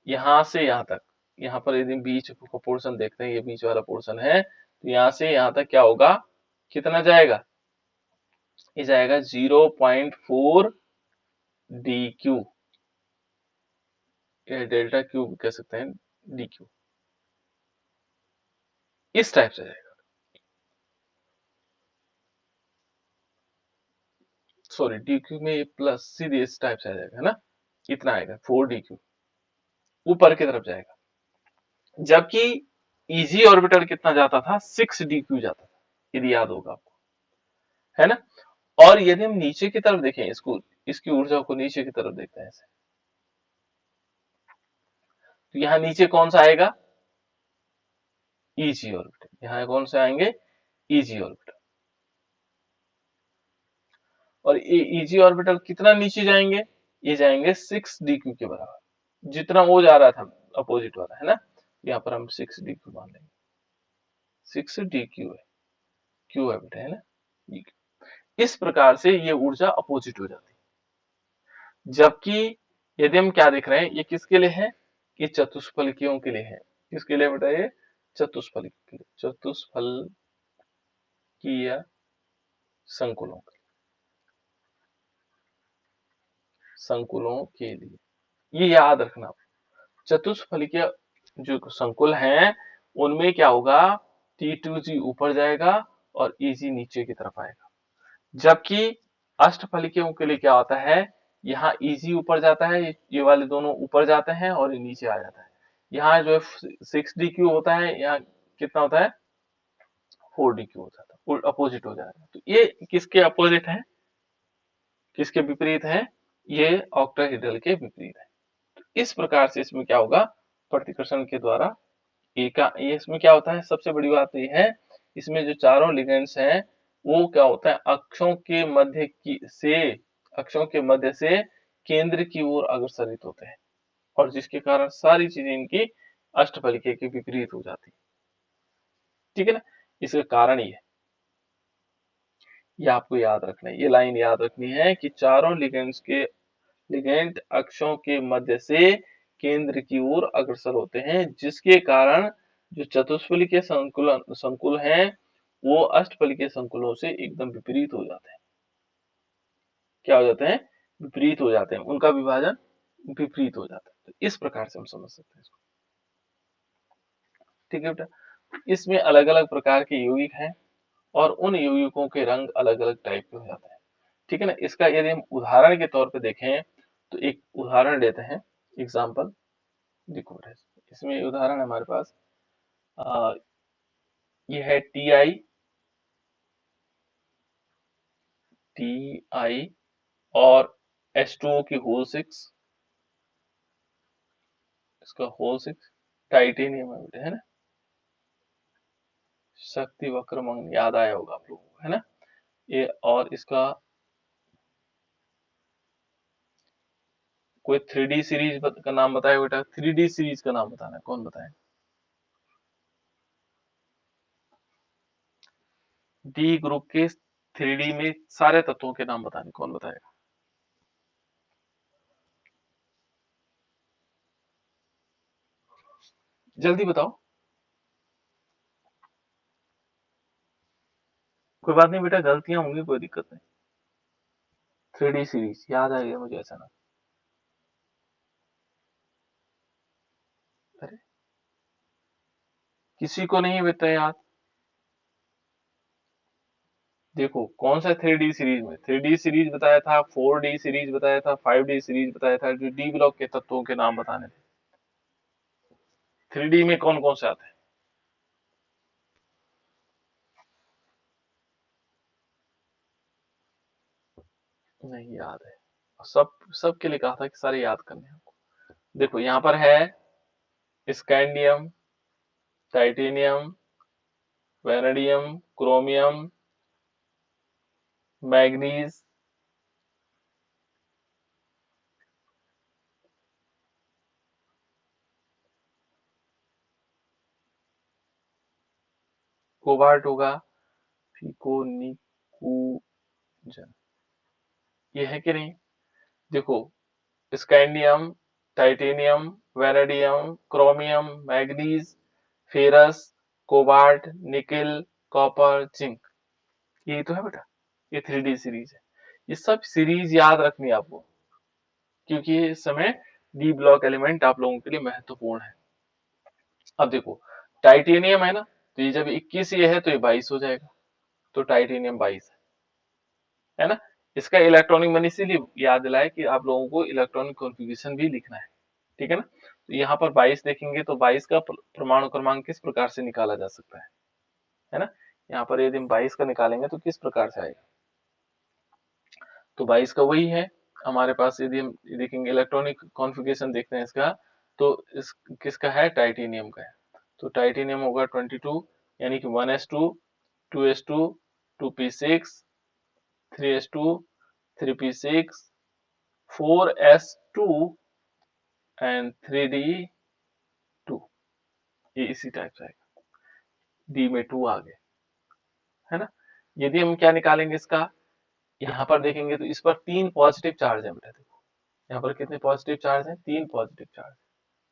Speaker 1: यहाँ से यहाँ तक। यहाँ पर यदि बीच को पोर्शन देखते हैं, ये बीच वाला पोर्शन है, तो यहाँ से यहाँ तक क्या होगा, कितना जाएगा, ये जाएगा 0.4 DQ, ये डेल्टा क्यू कह सकते हैं, DQ, इस टाइप से जाएगा। सॉरी, DQ में ये प्लस सीधे इस टाइप से आ जाएगा, है ना, इतना आएगा 4 DQ, ऊपर की तरफ जाएगा। जबकि इजी ऑर्बिटल कितना जाता था, 6 DQ जाता था, यदि याद होगा आपको, है ना। और यदि हम नीचे की तरफ देखें इसको, इसकी ऊर्जा को नीचे की तरफ देखते हैं ऐसे, तो यहाँ नीचे कौन सा आएगा, इजी ऑर्बिटल, यहाँ कौन से आएंगे, इजी ऑर्बिटल। और ये इजी ऑर्बिटल कितना नीचे जाएंगे, ये जाएंगे 6 DQ के बराबर, जितना वो जा रहा था अपोजिट वाला, है ना। यहाँ पर हम 6 DQ मान लेंगे, 6 DQ है, क्यू है बेटा, है ना। इस प्रकार से ये ऊर्जा अपोजिट हो जाती है। जबकि यदि हम क्या देख रहे हैं, ये किसके लिए है, ये चतुष्फलकियों के लिए है। किसके लिए बेटा, ये चतुष्फलक के लिए, चतुष्फलकीय संकुलों के लिए ये याद रखना। चतुष्फलकीय जो संकुल हैं उनमें क्या होगा, T2G ऊपर जाएगा और EG नीचे की तरफ आएगा, जबकि अष्टफलकीयों के लिए क्या होता है, यहाँ EG ऊपर जाता है, ये वाले दोनों ऊपर जाते हैं और ये नीचे आ जाता है। यहाँ जो है 6DQ होता है, यहाँ कितना होता है 4DQ हो जाता है, अपोजिट हो जाएगा। तो ये किसके अपोजिट है, किसके विपरीत है, ये ऑक्टाहेड्रल के विपरीत है। तो इस प्रकार से इसमें क्या होगा, प्रतिकर्षण के द्वारा ये इसमें क्या होता है, सबसे बड़ी बात ये है, इसमें जो चारों लिगेंड्स हैं वो क्या होता है, अक्षों के मध्य से केंद्र की ओर अग्रसरित होते हैं, और जिसके कारण सारी चीजें इनकी अष्टफलकीय के विपरीत हो जाती है। ठीक है ना, इसका कारण ये आपको याद रखना है, ये लाइन याद रखनी है कि चारों लिगेंड अक्षों के मध्य से केंद्र की ओर अग्रसर होते हैं, जिसके कारण जो चतुष्फलकीय संकुल हैं वो अष्टफलकीय संकुलों से एकदम विपरीत हो जाते हैं। क्या हो जाते हैं, विपरीत हो जाते हैं, उनका विभाजन विपरीत हो जाता है। तो इस प्रकार से हम समझ सकते हैं इसको। ठीक है बेटा, इसमें अलग अलग प्रकार के यौगिक हैं और उन यौगिकों के रंग अलग अलग टाइप के हो जाते हैं। ठीक है ना, इसका यदि हम उदाहरण के तौर पे देखें तो एक उदाहरण लेते हैं, एग्जाम्पल देखो बेटा, इसमें उदाहरण है हमारे पास, ये है टी आई और H2O की होल 6, इसका होल 6 टाइटेनियम है बेटा, है ना, शक्ति वक्रमंग याद आया होगा आप लोगों को, है ना ये, और इसका कोई 3D सीरीज का नाम बताए बेटा, 3D सीरीज का नाम बताना, कौन बताए, डी ग्रुप के 3D में सारे तत्वों के नाम बताने, कौन बताएगा, जल्दी बताओ। कोई बात नहीं बेटा, गलतियां होंगी, कोई दिक्कत नहीं। 3D सीरीज याद आ गया मुझे अचानक, अरे किसी को नहीं बेटा याद। देखो कौन सा 3D सीरीज में, 3D सीरीज बताया था, 4D सीरीज बताया था, 5D सीरीज बताया था, जो डी ब्लॉक के तत्वों के नाम बताने थे। 3D में कौन कौन से आते हैं, नहीं याद है, सबके लिए कहा था कि सारे याद करने हैं आपको। देखो यहाँ पर है scandium, titanium, vanadium, chromium, manganese, cobalt होगा, फिकोनिकुजन, ये है कि नहीं। देखो scandium, titanium, vanadium, chromium, manganese, ferrous, cobalt, nickel, copper, zinc, यही तो है बेटा, ये 3D सीरीज है। ये सब सीरीज याद रखनी है आपको, क्योंकि इस समय डी ब्लॉक एलिमेंट आप लोगों के लिए महत्वपूर्ण है। अब देखो टाइटेनियम है ना, तो ये जब 21 ये है तो ये 22 हो जाएगा, तो टाइटेनियम 22 है ना। इसका इलेक्ट्रॉनिक मैंने इसीलिए याद दिलाया कि आप लोगों को इलेक्ट्रॉनिक कॉन्फ़िगरेशन भी लिखना है। ठीक है ना, तो यहाँ पर 22 देखेंगे तो 22 का परमाणु क्रमांक किस प्रकार से निकाला जा सकता है ना। यहाँ पर यदि हम 22 का निकालेंगे तो किस प्रकार से आएगा, तो 22 का वही है हमारे पास। यदि हम देखेंगे इलेक्ट्रॉनिक कॉन्फ़िगरेशन देखते हैं इसका, तो इस किसका है, टाइटेनियम का है। तो टाइटेनियम होगा 22, यानी कि 1s2, 2s2, 2p6, 3s2, 3p6, 4s2 and 3d2, ये इसी टाइप से आएगा, डी में 2 आ गए, है ना। यदि हम क्या निकालेंगे इसका, यहाँ पर देखेंगे तो इस पर 3 पॉजिटिव चार्ज है बेटा, देखो यहाँ पर कितने पॉजिटिव चार्ज है, 3 पॉजिटिव चार्ज।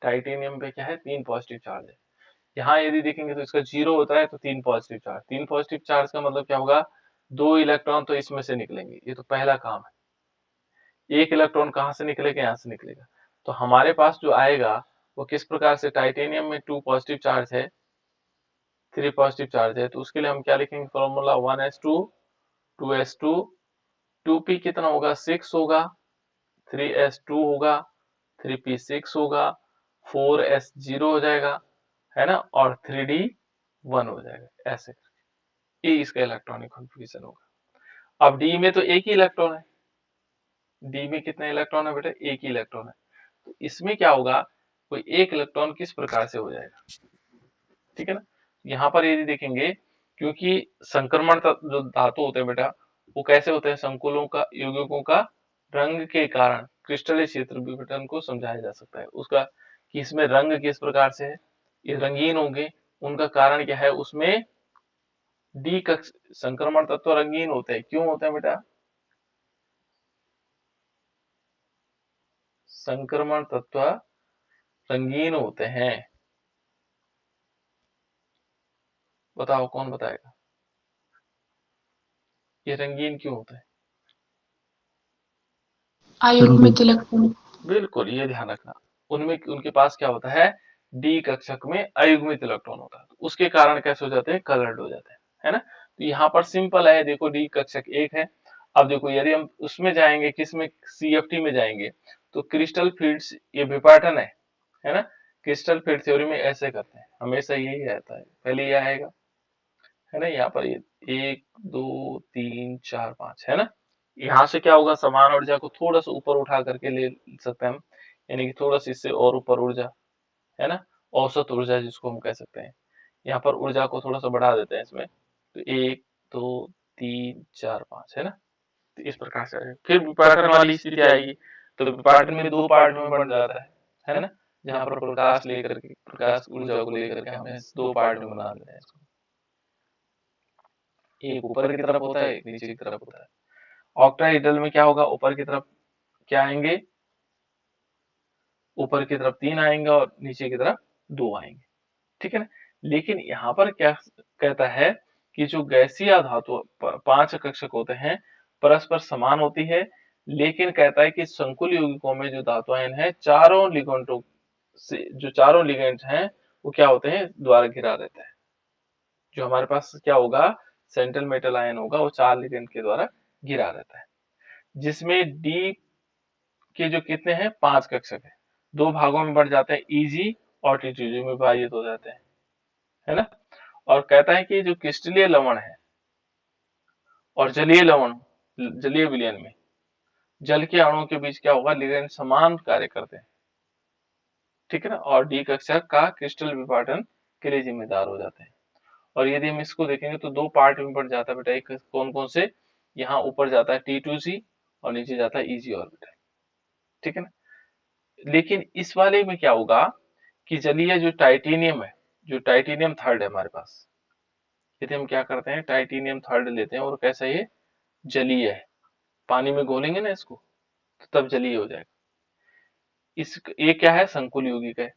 Speaker 1: टाइटेनियम पे क्या है, 3 पॉजिटिव चार्ज है। यहाँ यदि देखेंगे तो इसका 0 होता है तो 3 पॉजिटिव चार्ज, 3 पॉजिटिव चार्ज का मतलब क्या होगा, 2 इलेक्ट्रॉन तो इसमें से निकलेंगे, ये तो पहला काम है। 1 इलेक्ट्रॉन कहाँ से निकलेगा, यहाँ से निकलेगा। तो हमारे पास जो आएगा वो किस प्रकार से, टाइटेनियम में 2 पॉजिटिव चार्ज है, 3 पॉजिटिव चार्ज है, तो उसके लिए हम क्या लिखेंगे फॉर्मूला, 1s2 2s2, 2p कितना होगा 6 होगा, 3s2 होगा, 3p6 होगा, 4s0 हो जाएगा, है ना, और 3d 1 हो जाएगा। ऐसे ये इसका इलेक्ट्रॉनिक कॉन्फ़िगरेशन होगा। अब डी में तो एक ही इलेक्ट्रॉन है, डी में कितना इलेक्ट्रॉन है बेटा, एक ही इलेक्ट्रॉन है। तो इसमें क्या होगा, कोई एक इलेक्ट्रॉन किस प्रकार से हो जाएगा, ठीक है ना। यहाँ पर यदि देखेंगे, क्योंकि संक्रमण जो धातु होते हैं बेटा, वो कैसे होते हैं, संकुलों का, यौगिकों का रंग के कारण क्रिस्टलीय क्षेत्र विघटन को समझाया जा सकता है उसका, कि इसमें रंग किस प्रकार से है, ये रंगीन होंगे, उनका कारण क्या है, उसमें डी कक्ष संक्रमण तत्व रंगीन होते हैं। क्यों होते हैं बेटा, संक्रमण तत्व रंगीन होते हैं, बताओ कौन बताएगा, ये रंगीन क्यों होते हैं।
Speaker 2: अयुग्मित इलेक्ट्रॉन।
Speaker 1: बिल्कुल, ये ध्यान रखना, उनमें उनके पास क्या होता है, डी कक्षक में अयुग्मित इलेक्ट्रॉन होता है, तो उसके कारण कैसे हो जाते हैं, कलर्ड हो जाते हैं, है ना। तो यहाँ पर सिंपल है, देखो डी कक्षक एक है। अब देखो यदि हम उसमें जाएंगे, किसमें, सीएफटी में जाएंगे, तो क्रिस्टल फील्ड्स, ये विपाटन है ना। क्रिस्टल फील्ड थ्योरी में ऐसे करते हैं, हमेशा यही रहता है, पहले ये आएगा, है ना, यहाँ पर ये 1 2 3 4 5 है ना। यहाँ से क्या होगा, समान ऊर्जा को थोड़ा सा ऊपर उठा करके ले सकते हैं हम, यानी कि थोड़ा सा इससे और ऊपर ऊर्जा, है ना, औसत ऊर्जा जिसको हम कह सकते हैं। यहाँ पर ऊर्जा को थोड़ा सा बढ़ा देते हैं इसमें, तो 1 2 3 4 5 है ना। तो इस प्रकार से आएगा। फिर विपाटन वाली स्थिति आएगी, तो विपाटन में 2 पार्ट में बन जाता है ना। जहाँ पर प्रकाश लेकर के, प्रकाश ऊर्जा को लेकर के हमें 2 पार्ट में बना देते हैं इसको, एक ऊपर की तरफ होता है, एक नीचे की तरफ होता है। ऑक्टाहेड्रल में क्या होगा, ऊपर की तरफ क्या आएंगे, ऊपर की तरफ 3 आएंगे और नीचे की तरफ 2 आएंगे, ठीक है ना। लेकिन यहाँ पर क्या कहता है कि जो गैसीय धातु 5 कक्षक होते हैं, परस्पर समान होती है, लेकिन कहता है कि संकुल यौगिकों में जो धातु आयन है, चारों लिगेंडों से, जो चारों लिगेंड हैं वो क्या होते हैं, द्वारा घिरा रहता है। जो हमारे पास क्या होगा, सेंट्रल मेटल आयन होगा, वो 4 लिगेंड के द्वारा घिरा रहता है, जिसमें डी के जो कितने हैं, 5 कक्षक है, 2 भागों में बढ़ जाते हैं, इजी और टीटीजी में विभाजित हो जाते हैं, है ना। और कहता है कि जो क्रिस्टलीय लवण है और जलीय लवण, जलीय विलयन में जल के अणुओं के बीच क्या होगा, लिगेंड समान कार्य करते हैं, ठीक है ना, और डी कक्षक का क्रिस्टल विपाटन के लिए जिम्मेदार हो जाते हैं। और यदि हम इसको देखेंगे तो 2 पार्ट में बढ़ जाता है बेटा, एक कौन कौन से, यहाँ ऊपर जाता है T2C और नीचे जाता है EG ऑर्बिटल, ठीक है ना। लेकिन इस वाले में क्या होगा कि जलीय जो टाइटेनियम है, जो टाइटेनियम थर्ड है हमारे पास, यदि हम क्या करते हैं, टाइटेनियम थर्ड लेते हैं, और कैसा, ये जलीय है, पानी में घोलेंगे ना इसको, तो तब जलीय हो जाएगा। इस, ये क्या है, संकुल यौगिक है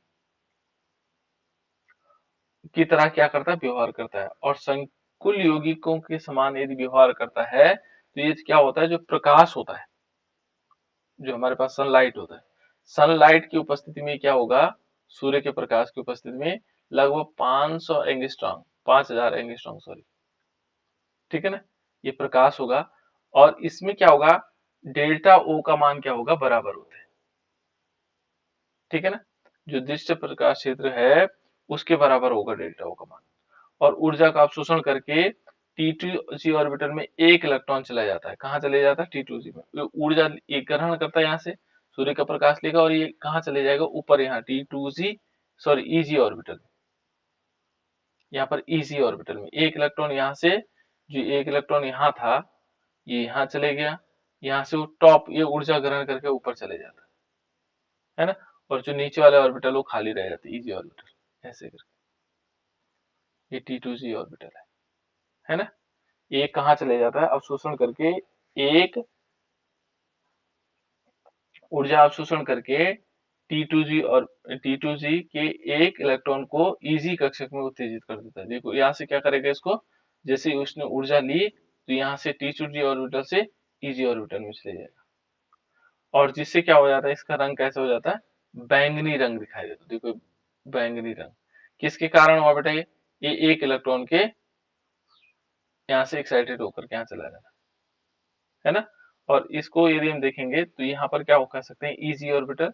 Speaker 1: की तरह क्या करता है, व्यवहार करता है, और संकुल यौगिकों के समान यदि व्यवहार करता है, तो ये क्या होता है, जो प्रकाश होता है, जो हमारे पास सनलाइट होता है, सनलाइट की उपस्थिति में क्या होगा, सूर्य के प्रकाश की उपस्थिति में लगभग 500 एंगस्ट्रॉम, 5000 एंगस्ट्रॉम सॉरी, ठीक है ना, ये प्रकाश होगा। और इसमें क्या होगा, डेल्टा ओ का मान क्या होगा, बराबर होता है, ठीक है ना, जो दृश्य प्रकाश क्षेत्र है उसके बराबर होगा डेल्टा ओ का मान। और ऊर्जा का अवशोषण करके T2C ऑर्बिटल में एक इलेक्ट्रॉन चला जाता है, कहाँ चले जाता है, T2C में, तो ऊर्जा ये ग्रहण करता है यहाँ से, सूर्य का प्रकाश लेगा, और ये कहाँ चले जाएगा, ऊपर, यहाँ T2C सॉरी EG ऑर्बिटल, यहाँ पर EG ऑर्बिटल में एक इलेक्ट्रॉन, यहाँ से जो एक इलेक्ट्रॉन यहाँ था, ये यहाँ चले गया, यहाँ से वो टॉप, ये ऊर्जा ग्रहण करके ऊपर चले जाता है ना, और जो नीचे वाले ऑर्बिटल वो खाली रह जाते, EG ऑर्बिटल, ऐसे करके, ये T2C ऑर्बिटल है ना। एक कहाँ चले जाता है, अवशोषण करके, एक ऊर्जा अवशोषण करके T2G और T2G के एक इलेक्ट्रॉन को EG कक्षक में उत्तेजित कर देता है। देखो यहाँ से क्या करेगा इसको, जैसे ही उसने ऊर्जा ली तो यहाँ से T2G ऑर्बिटल से EG ऑर्बिटल में चले जाएगा, और जिससे क्या हो जाता है, इसका रंग कैसे हो जाता है, बैंगनी रंग दिखाई देता है। देखो बैंगनी रंग किसके कारण हुआ बेटा, ये एक इलेक्ट्रॉन के यहाँ से एक्साइटेड होकर के यहाँ चला जाना है ना। और इसको यदि हम देखेंगे तो यहाँ पर क्या कह सकते हैं, EG ऑर्बिटल।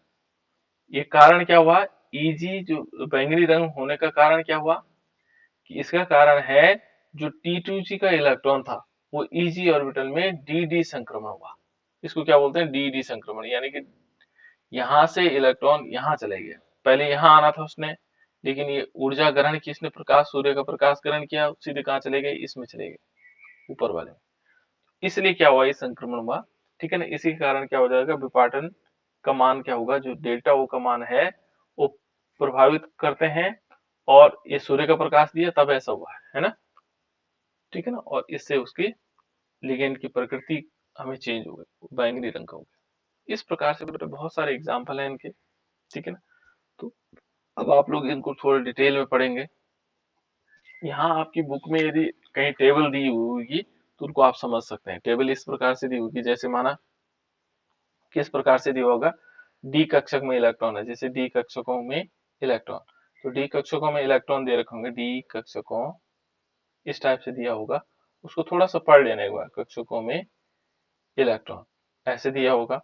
Speaker 1: ये कारण क्या हुआ, EG जो बैंगनी रंग होने का कारण क्या हुआ, कि इसका कारण है जो T2G का इलेक्ट्रॉन था वो EG ऑर्बिटल में DD संक्रमण हुआ। इसको क्या बोलते हैं, DD संक्रमण, यानी कि यहाँ से इलेक्ट्रॉन यहाँ चले गए, पहले यहाँ आना था उसने, लेकिन ये ऊर्जा ग्रहण की, इसने प्रकाश, सूर्य का प्रकाश ग्रहण किया, सीधे कहाँ चले गए, इसमें चले गए, ऊपर वाले में। इसलिए क्या हुआ, ये संक्रमण हुआ, ठीक है ना। इसी के कारण क्या हो जाएगा, विपाटन का मान क्या होगा, जो डेल्टा ओ का मान है वो प्रभावित करते हैं, और ये सूर्य का प्रकाश दिया तब ऐसा हुआ है ना, ठीक है ना। और इससे उसकी लिगेंड की प्रकृति हमें चेंज हो गई, बैंगनी रंग का हो गया। इस प्रकार से बेटा बहुत सारे एग्जाम्पल हैं इनके, ठीक है ना। तो अब आप लोग इनको थोड़े डिटेल में पढ़ेंगे। यहाँ आपकी बुक में यदि कहीं टेबल दी होगी तो उनको आप समझ सकते हैं। टेबल इस प्रकार से दी होगी, जैसे माना किस प्रकार से दिया होगा, डी कक्षक में इलेक्ट्रॉन है, जैसे डी कक्षकों में इलेक्ट्रॉन, तो डी कक्षकों में इलेक्ट्रॉन दे रखे होंगे, डी कक्षकों इस टाइप से दिया होगा, उसको थोड़ा सा पढ़ लेने एक बार, कक्षकों में इलेक्ट्रॉन ऐसे दिया होगा।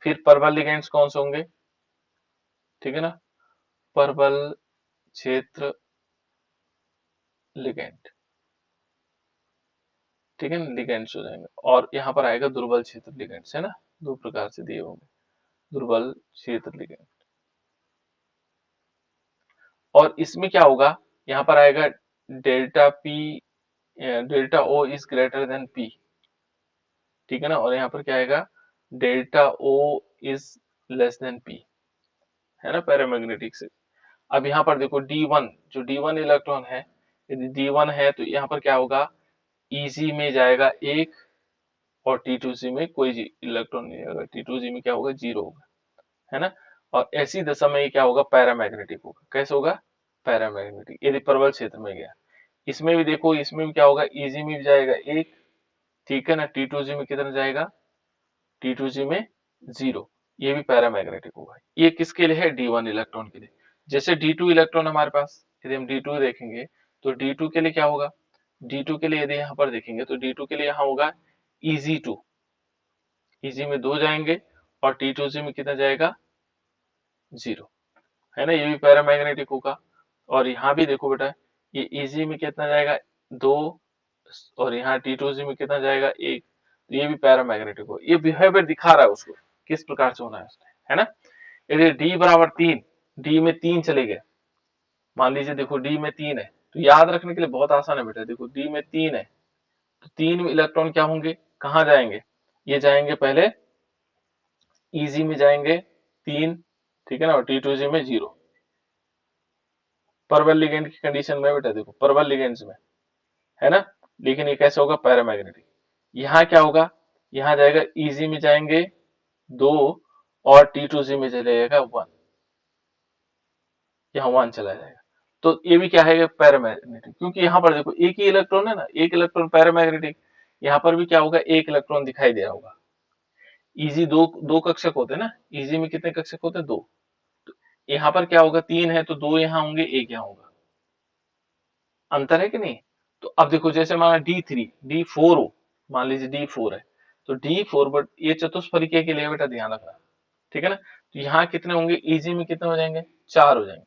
Speaker 1: फिर परबल लिगेंड्स कौन से होंगे, ठीक है ना, परबल क्षेत्र लिगेंड, ठीक है ना, लिगेंड्स हो जाएंगे। और यहाँ पर आएगा दुर्बल क्षेत्र लिगेंड्स, है ना, दो प्रकार से दिए होंगे, दुर्बल क्षेत्र लिगेंड। और इसमें क्या होगा, यहाँ पर आएगा delta P, delta O is greater than P, ठीक है ना। और यहाँ पर क्या आएगा, delta O is less than P, है ना, पैरामैग्नेटिक से। अब यहाँ पर देखो D1, जो D1 इलेक्ट्रॉन है, यदि D1 है तो यहाँ पर क्या होगा, EG में जाएगा एक, और T2G में कोई इलेक्ट्रॉन नहीं जाएगा, T2G में क्या होगा, 0 होगा, है ना। और ऐसी दशा में ये क्या होगा, पैरामैग्नेटिक होगा। कैसे होगा, पैरामैग्नेटिक, यदि प्रबल क्षेत्र में गया। इसमें भी देखो, इसमें भी क्या होगा, EG में भी जाएगा एक, ठीक है ना, T2G में कितना जाएगा, T2G में 0, ये भी पैरामैग्नेटिक होगा। ये किसके लिए है, D1 इलेक्ट्रॉन के लिए। जैसे D2 इलेक्ट्रॉन हमारे पास, यदि हम D2 देखेंगे तो D2 के लिए क्या होगा, D2 के लिए यदि यहाँ पर देखेंगे तो D2 के लिए यहाँ होगा EG2, EG में 2 जाएंगे, और T2G में कितना जाएगा, 0, है ना, ये भी पैरामैग्नेटिक होगा। और यहाँ भी देखो बेटा, ये EG में कितना जाएगा, 2, और यहाँ T2G में कितना जाएगा, 1, तो ये भी पैरामैग्नेटिक हो। ये बिहेवियर दिखा रहा है उसको किस प्रकार से होना है उसने, है ना। यदि D बराबर 3, D में 3 चले गए, मान लीजिए देखो D में 3 है, तो याद रखने के लिए बहुत आसान है बेटा, देखो D में 3 है तो 3 इलेक्ट्रॉन क्या होंगे, कहाँ जाएंगे, ये जाएंगे पहले EG में जाएंगे 3, ठीक है ना, और T2G में 0, परबल लिगेंड की कंडीशन में बेटा, देखो परबल लिगेंड्स में, है ना। लेकिन ये कैसे होगा, पैरामैग्नेटिक। यहाँ क्या होगा, यहाँ जाएगा EG में जाएंगे 2, और T2G में चले जाएगा 1, यहाँ 1 चला जाएगा। तो ये भी क्या है, पैरामैग्नेटिक, क्योंकि यहाँ पर देखो एक ही इलेक्ट्रॉन है ना, एक इलेक्ट्रॉन पैरामैग्नेटिक। यहाँ पर भी क्या होगा, एक इलेक्ट्रॉन दिखाई दे रहा होगा। EG दो दो कक्षक होते हैं ना, EG में कितने कक्षक होते हैं, 2। तो यहाँ पर क्या होगा, 3 है तो 2 यहाँ होंगे, 1 यहाँ होगा, अंतर है कि नहीं। तो अब देखो जैसे माना D3, D4 हो, मान लीजिए D4 है, तो D4, बट ये चतुष्फलकीय के लिए बेटा ध्यान रखना, ठीक है ना। तो यहाँ कितने होंगे, EG में कितने हो जाएंगे, 4 हो जाएंगे।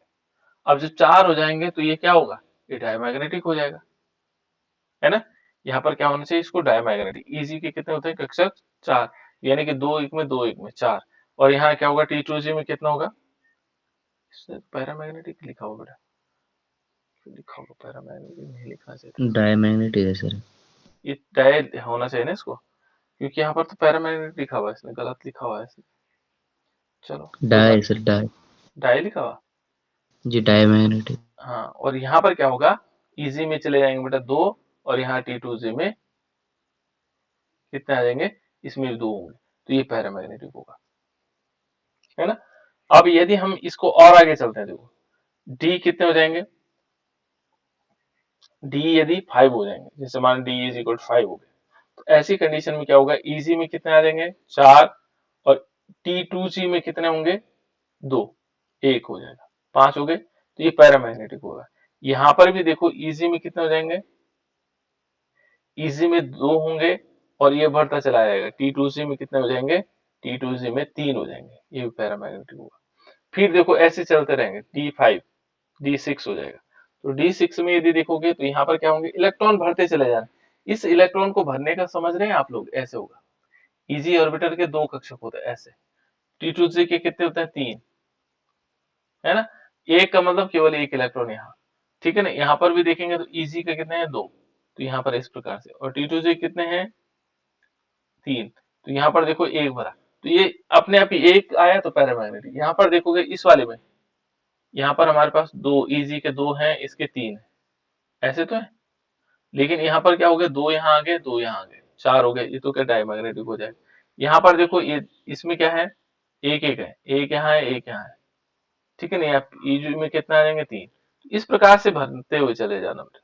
Speaker 1: अब जब 4 हो जाएंगे तो ये क्या होगा, ये डायमैग्नेटिक हो जाएगा, है ना। यहाँ पर क्या होना चाहिए, इसको डायमैग्नेटिक। EG के कितने होते हैं कक्षक, 4, यानी कि 2 1 में 2 1 में 4। और यहाँ क्या होगा, T2G में कितना होगा, पैरामैग्नेटिक लिखा होगा बेटा, लिखा होगा पैरामैग्नेटिक, नहीं लिखना चाहिए,
Speaker 3: डायमैग्नेटिक है सर।
Speaker 1: ये डाय होना चाहिए ना इसको, क्योंकि यहाँ पर तो पैरामैग्नेटिक लिखा हुआ है, इसने गलत लिखा हुआ है इसने। चलो कोई
Speaker 3: डाई
Speaker 1: बात
Speaker 3: है सर, डाई।
Speaker 1: नहीं, डाई लिखा हुआ,
Speaker 3: जी डायमैग्नेटिक।
Speaker 1: हाँ। और यहाँ पर क्या होगा, EG में चले जाएंगे बेटा 2, और यहाँ T2G में कितने आ जाएंगे, इसमें भी 2 होंगे, तो ये पैरामैग्नेटिक होगा, है ना। अब यदि हम इसको और आगे चलते हैं, देखो D कितने हो जाएंगे, D यदि 5 हो जाएंगे, जैसे मान D इज इक्वल 5 हो गए, तो ऐसी कंडीशन में क्या होगा, Eg में कितने आ जाएंगे 4 और T2g में कितने होंगे 2, 1 हो जाएगा, 5 हो गए, तो ये पैरामैग्नेटिक होगा। यहाँ पर भी देखो Eg में कितने हो जाएंगे, Eg में 2 होंगे और ये बढ़ता चला जाएगा, T2g में कितने हो जाएंगे, T2g में 3 हो जाएंगे, ये भी पैरामैग्नेटिक होगा। फिर देखो ऐसे चलते रहेंगे, D5 D6 हो जाएगा। तो D6 में यदि देखोगे तो यहाँ पर क्या होंगे, इलेक्ट्रॉन भरते चले जा रहे हैं। इस इलेक्ट्रॉन को भरने का समझ रहे हैं आप लोग, ऐसे होगा। Eg ऑर्बिटल के 2 कक्षक होते हैं ऐसे, T2g के कितने होते हैं 3, है ना, एक का मतलब केवल एक इलेक्ट्रॉन यहाँ, ठीक है ना। यहाँ पर भी देखेंगे तो Eg के कितने हैं 2, तो यहाँ पर इस प्रकार से, और T2g कितने हैं 3, तो यहाँ पर देखो एक भरा, तो ये अपने आप ही एक आया तो पैरामैग्नेटिक। यहाँ पर देखोगे इस वाले में, यहाँ पर हमारे पास 2 Eg के 2 हैं, इसके 3 है, ऐसे तो है, लेकिन यहाँ पर क्या हो गया, 2 यहाँ आ गए, 2 यहाँ आ गए, 4 हो गए, ये तो क्या डायमैग्नेटिक हो जाएगा। यहाँ पर देखो ये इसमें क्या है, एक एक है, एक यहाँ है, एक यहाँ है, ठीक है ना। यहाँ Eg में कितना आ जाएंगे 3, इस प्रकार से भरते हुए चले जाना बेटा,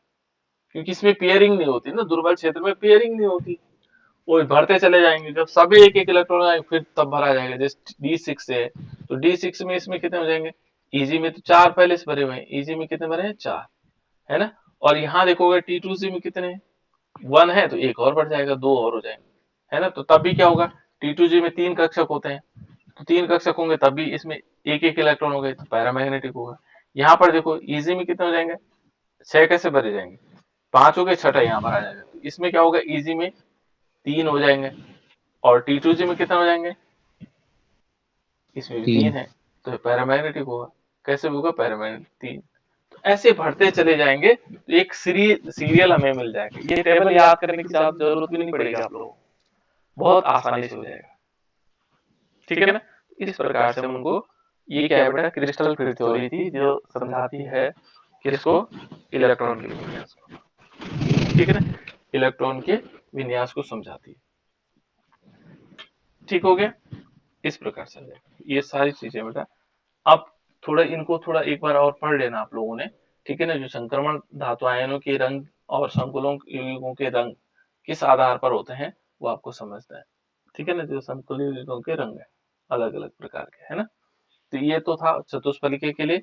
Speaker 1: क्योंकि इसमें पेयरिंग नहीं होती ना, दुर्बल क्षेत्र में पेयरिंग नहीं होती, वो भरते चले जाएंगे, जब सभी एक एक इलेक्ट्रॉन आएंगे फिर तब भरा जाएगा। जैसे D6 से है, तो D6 में इसमें कितने हो जाएंगे, Eg में तो 4 पहले से भरे हुए हैं, Eg में कितने भरे हैं 4, है ना। और यहाँ देखोगे T2g में कितने हैं 1 है, तो एक और बढ़ जाएगा, 2 और हो जाएंगे, है ना। तो तब भी क्या होगा, T2g में 3 कक्षक होते हैं, तो 3 कक्षक होंगे तब भी इसमें एक एक इलेक्ट्रॉन हो गए, तो पैरामैग्नेटिक होगा। यहाँ पर देखो Eg में कितने हो जाएंगे, 6 कैसे भरे जाएंगे, 5 हो गए, छठा यहाँ भरा जाएगा, तो इसमें क्या होगा, Eg में 3 हो जाएंगे, और T2g में कितना हो जाएंगे, इसमें भी 3
Speaker 3: 3।
Speaker 1: है, तो पैरामैग्नेटिक होगा। कैसे होगा, पैरामैग्नेटिक 3। तो ऐसे बढ़ते चले जाएंगे, तो एक सीरियल हमें मिल जाएगा। ये टेबल याद करने की ज्यादा जरूरत भी नहीं पड़ेगी आप लोगों को, बहुत आसानी से हो जाएगा, ठीक है ना। इस प्रकार से हम उनको, ये क्या है बेटा, क्रिस्टल फील्ड थ्योरी थी जो समझाती है किसको, इलेक्ट्रॉन के विन्यास को, ठीक है ना, इलेक्ट्रॉन के विन्यास को समझाती है। ठीक हो गया, इस प्रकार से ये सारी चीजें बेटा। अब थोड़ा इनको थोड़ा एक बार और पढ़ लेना आप लोगों ने, ठीक है ना। जो संक्रमण धातु आयनों के रंग और संकुलन यौगिकों के रंग किस आधार पर होते हैं वो आपको समझना है, ठीक है ना। जो संकुलित यौगिकों के रंग है अलग अलग प्रकार के, है ना। तो ये तो था चतुष्फलके के लिए,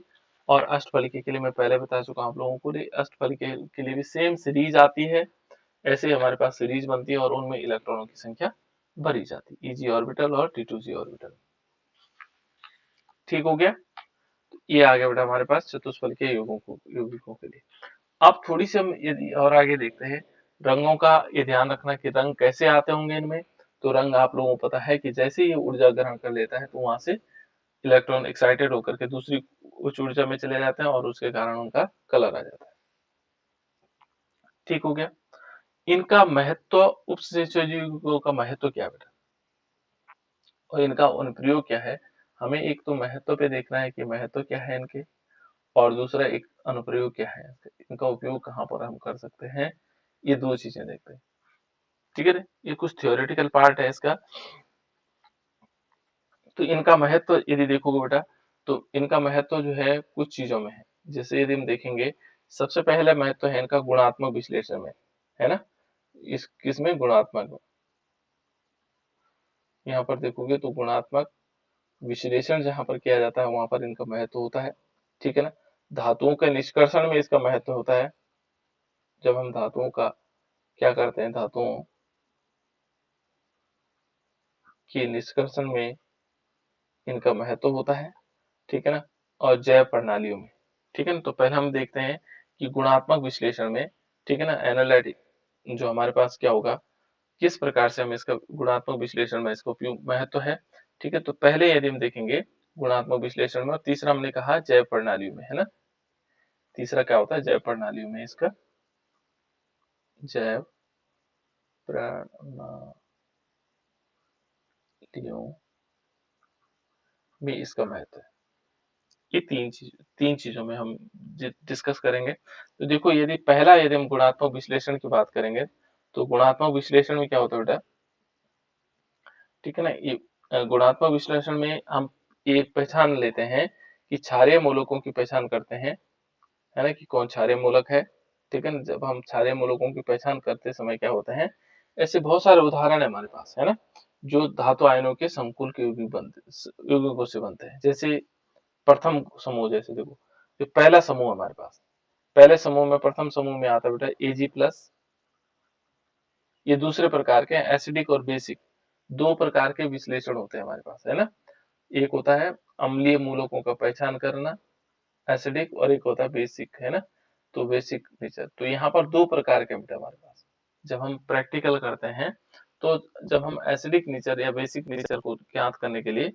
Speaker 1: और अष्टफलके के लिए मैं पहले बता चुका हूँ आप लोगों को। अष्टफलके के लिए भी सेम सीरीज आती है, ऐसे हमारे पास सीरीज बनती है और उनमें इलेक्ट्रॉनों की संख्या भरी जाती है, Eg ऑर्बिटल और T2g ऑर्बिटल। ठीक हो गया, ये आ गया बेटा हमारे पास चतुष्फलकीय यौगिकों के लिए। अब थोड़ी सी हम यदि और आगे देखते हैं, रंगों का ये ध्यान रखना कि रंग कैसे आते होंगे इनमें। तो रंग आप लोगों को पता है कि जैसे ही ये ऊर्जा ग्रहण कर लेता है तो वहां से इलेक्ट्रॉन एक्साइटेड होकर के दूसरी उच्च ऊर्जा में चले जाते हैं और उसके कारण उनका कलर आ जाता है। ठीक हो गया, इनका महत्व, उपसंयोजकों का महत्व क्या है बेटा, और इनका अनुप्रयोग क्या है। हमें एक तो महत्व पे देखना है कि महत्व क्या है इनके, और दूसरा एक अनुप्रयोग क्या है, इनका उपयोग कहाँ पर हम कर सकते हैं, ये दो चीजें देखते हैं, ठीक है। ये कुछ थियोरेटिकल पार्ट है इसका। तो इनका महत्व यदि देखोगे बेटा, तो इनका महत्व जो है कुछ चीजों में है। जैसे यदि हम देखेंगे, सबसे पहला महत्व है इनका गुणात्मक विश्लेषण में, है ना। इस किसमें, गुणात्मक में। यहाँ पर देखोगे तो गुणात्मक विश्लेषण जहां पर किया जाता है वहां पर इनका महत्व होता है, ठीक है ना। धातुओं के निष्कर्षण में इसका महत्व होता है, जब हम धातुओं का क्या करते हैं, धातुओं के निष्कर्षण में इनका महत्व होता है, ठीक है ना। और जैव प्रणालियों में, ठीक है ना। तो पहले हम देखते हैं कि गुणात्मक विश्लेषण में, ठीक है ना, एनालिटिक जो हमारे पास क्या होगा, किस प्रकार से हम इसका गुणात्मक विश्लेषण में इसका उपयोग महत्व है, ठीक है। तो पहले यदि हम देखेंगे गुणात्मक विश्लेषण में, और तीसरा हमने कहा जैव प्रणालियों में, है ना। तीसरा क्या होता है, जैव प्रणालियों में इसका, जैव प्रणालियों में इसका महत्व है। ये तीन चीजों में हम डिस्कस करेंगे। तो देखो, यदि हम गुणात्मक विश्लेषण की बात करेंगे, तो गुणात्मक विश्लेषण में क्या होता है बेटा, ठीक है ना। ये गुणात्मक विश्लेषण में हम एक पहचान लेते हैं कि क्षारीय मूलकों की पहचान करते हैं, है ना, कि कौन क्षारीय मूलक है, ठीक है ना। जब हम क्षारीय मूलकों की पहचान करते समय क्या होता है ऐसे बहुत सारे उदाहरण है हमारे पास, है ना, जो धातु आयनों के समकुल के यौगिकों से बनते हैं। जैसे प्रथम समूह, जैसे देखो जो पहला समूह हमारे पास, पहले समूह में प्रथम समूह में आता है बेटा Ag+। ये दूसरे प्रकार के एसिडिक और बेसिक, दो प्रकार के विश्लेषण होते हैं हमारे पास, है ना। एक होता है अम्लीय मूलकों का पहचान करना, एसिडिक, और एक होता है बेसिक, है ना। तो बेसिक नेचर, तो यहाँ पर दो प्रकार के बेटा हमारे पास। जब हम प्रैक्टिकल करते हैं तो जब हम एसिडिक नेचर या बेसिक नेचर को ज्ञात करने के लिए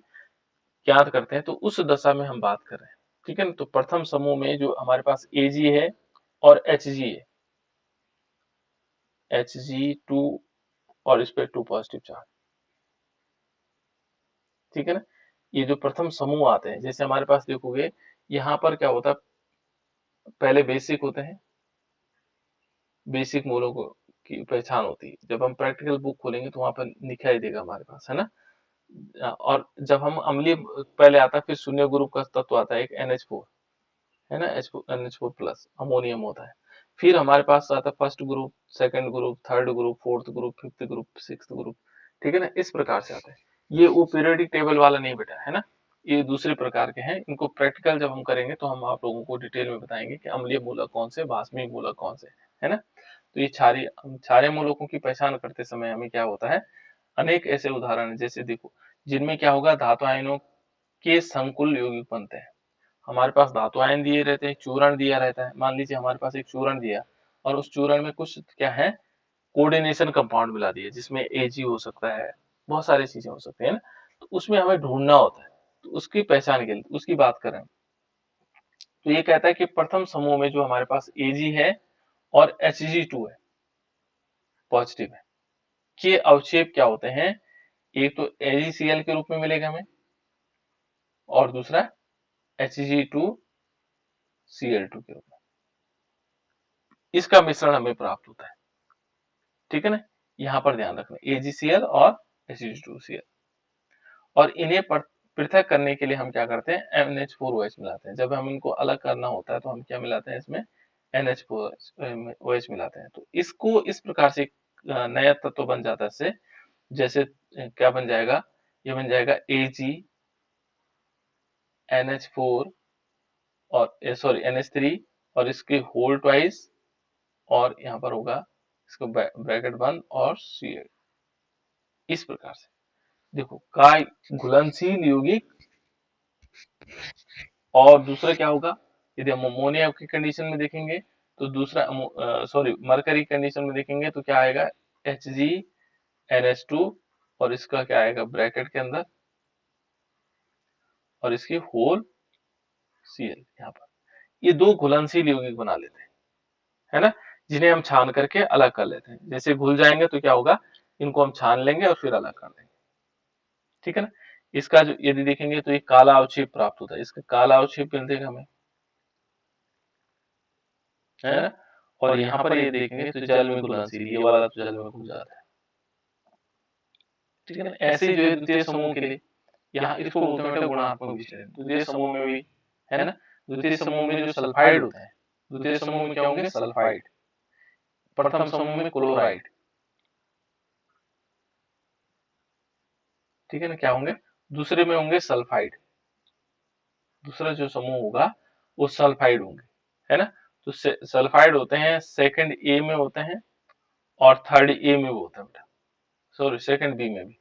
Speaker 1: ज्ञात करते हैं तो उस दशा में हम बात कर रहे हैं, ठीक है ना। तो प्रथम समूह में जो हमारे पास Ag है और Hg है, Hg2 और इस पे 2 पॉजिटिव चार्ज, ठीक है ना। ये जो प्रथम समूह आते हैं, जैसे हमारे पास देखोगे यहाँ पर क्या होता है, पहले बेसिक होते हैं, बेसिक मूलों को की पहचान होती है। जब हम प्रैक्टिकल बुक खोलेंगे तो वहां पर लिखा ही देगा हमारे पास, है ना। और जब हम अम्लीय पहले आता है, फिर शून्य ग्रुप का तत्व आता है एक NH4, है ना, NH4+ अमोनियम होता है। फिर हमारे पास आता है first group, second group, third group, fourth group, fifth group, sixth group, ठीक है ना। इस प्रकार से आता है। ये वो पीरियोडिक टेबल वाला नहीं बेटा, है ना। ये दूसरे प्रकार के हैं। इनको प्रैक्टिकल जब हम करेंगे तो हम आप लोगों को डिटेल में बताएंगे कि अम्लीय मूलक कौन से, बाष्पीय मूलक कौन से, है ना। तो ये क्षारीय मूलकों की पहचान करते समय हमें क्या होता है, अनेक ऐसे उदाहरण है, जैसे देखो जिनमें क्या होगा, धातु आयनों के संकुल यौगिक बनते हैं। हमारे पास धातु आयन दिए रहते हैं, चूर्ण दिया रहता है। मान लीजिए हमारे पास एक चूर्ण दिया और उस चूर्ण में कुछ क्या है, कोऑर्डिनेशन कंपाउंड मिला दिया, जिसमें Ag हो सकता है, बहुत सारी चीजें हो सकती है ना। तो उसमें हमें ढूंढना होता है, तो उसकी पहचान के लिए उसकी बात करें तो ये कहता है कि प्रथम समूह में जो हमारे पास Ag है और Hg2 है, पॉजिटिव है, के अवक्षेप क्या होते हैं, एक तो AgCl के रूप में मिलेगा हमें, और दूसरा Hg2Cl2 के रूप में, इसका मिश्रण हमें प्राप्त होता है, ठीक है ना। यहाँ पर ध्यान रखना AgCl और Hg2Cl, और इन्हें पृथक करने के लिए हम क्या करते हैं, NH4OH मिलाते हैं। जब हम इनको अलग करना होता है तो हम क्या मिलाते हैं, इसमें NH4OH मिलाते हैं। तो इसको इस प्रकार से नया तत्व बन जाता है इससे, जैसे क्या बन जाएगा, ये बन जाएगा AgNH4 और सॉरी NH3 और इसके होल ट्वाइस, और यहाँ पर होगा इसको ब्रैकेट बंद और Cl, इस प्रकार से। देखो काय घुलनशील यौगिक, और दूसरा क्या होगा, यदि हम अमोनिया की कंडीशन में देखेंगे तो दूसरा सॉरी मरकरी कंडीशन में देखेंगे तो क्या आएगा, HgNH2 और इसका क्या आएगा ब्रैकेट के अंदर, और इसकी होल Cl यहाँ पर। ये दो घुलनशील यौगिक बना लेते हैं, है ना, जिन्हें हम छान करके अलग कर लेते हैं। जैसे घुल जाएंगे तो क्या होगा, इनको हम छान लेंगे और फिर अलग कर देंगे, ठीक है ना। इसका जो यदि देखेंगे तो ये काला अवक्षेप प्राप्त होता है, इसका काला अवक्षेप मिल देगा हमें, है ना। और यहाँ पर ये देखेंगे तो जल में घुलनशील, ये वाला तो जल में घुल जाता है, ठीक है ना। ऐसे ही जो है द्वितीय समूह के लिए, यहाँ इसको बोलते हैं गुणात्मक विश्लेषण। द्वितीय समूह में भी, है ना, द्वितीय समूह में जो सल्फाइड होते हैं, द्वितीय समूह में क्या होंगे, सल्फाइड। प्रथम समूह में क्लोराइड, ठीक है ना, क्या होंगे, दूसरे में होंगे सल्फाइड। दूसरा जो समूह होगा वो सल्फाइड होंगे, है ना। तो सल्फाइड होते हैं सेकंड ए में होते हैं और थर्ड ए में भी होते हैं बेटा, सॉरी सेकंड बी में भी,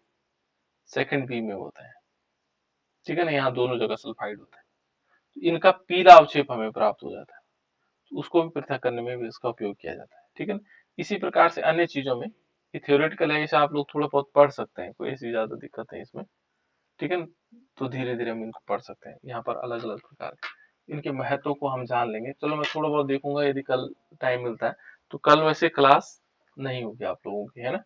Speaker 1: सेकंड बी में होते हैं, ठीक है ना। यहाँ दोनों जगह सल्फाइड होता है। तो इनका पीला अवक्षेप हमें प्राप्त हो जाता है, तो उसको भी पृथक करने में भी इसका उपयोग किया जाता है, ठीक है ना। इसी प्रकार से अन्य चीजों में, ये थ्योरेटिकल है, इसे आप लोग थोड़ा बहुत पढ़ सकते हैं, कोई ऐसी ज्यादा दिक्कत है इसमें, ठीक है ना। तो धीरे धीरे हम इनको पढ़ सकते हैं। यहाँ पर अलग अलग प्रकार के इनके महत्व को हम जान लेंगे। चलो मैं थोड़ा बहुत देखूंगा, यदि कल टाइम मिलता है तो कल वैसे क्लास नहीं होगी आप लोगों की, है ना।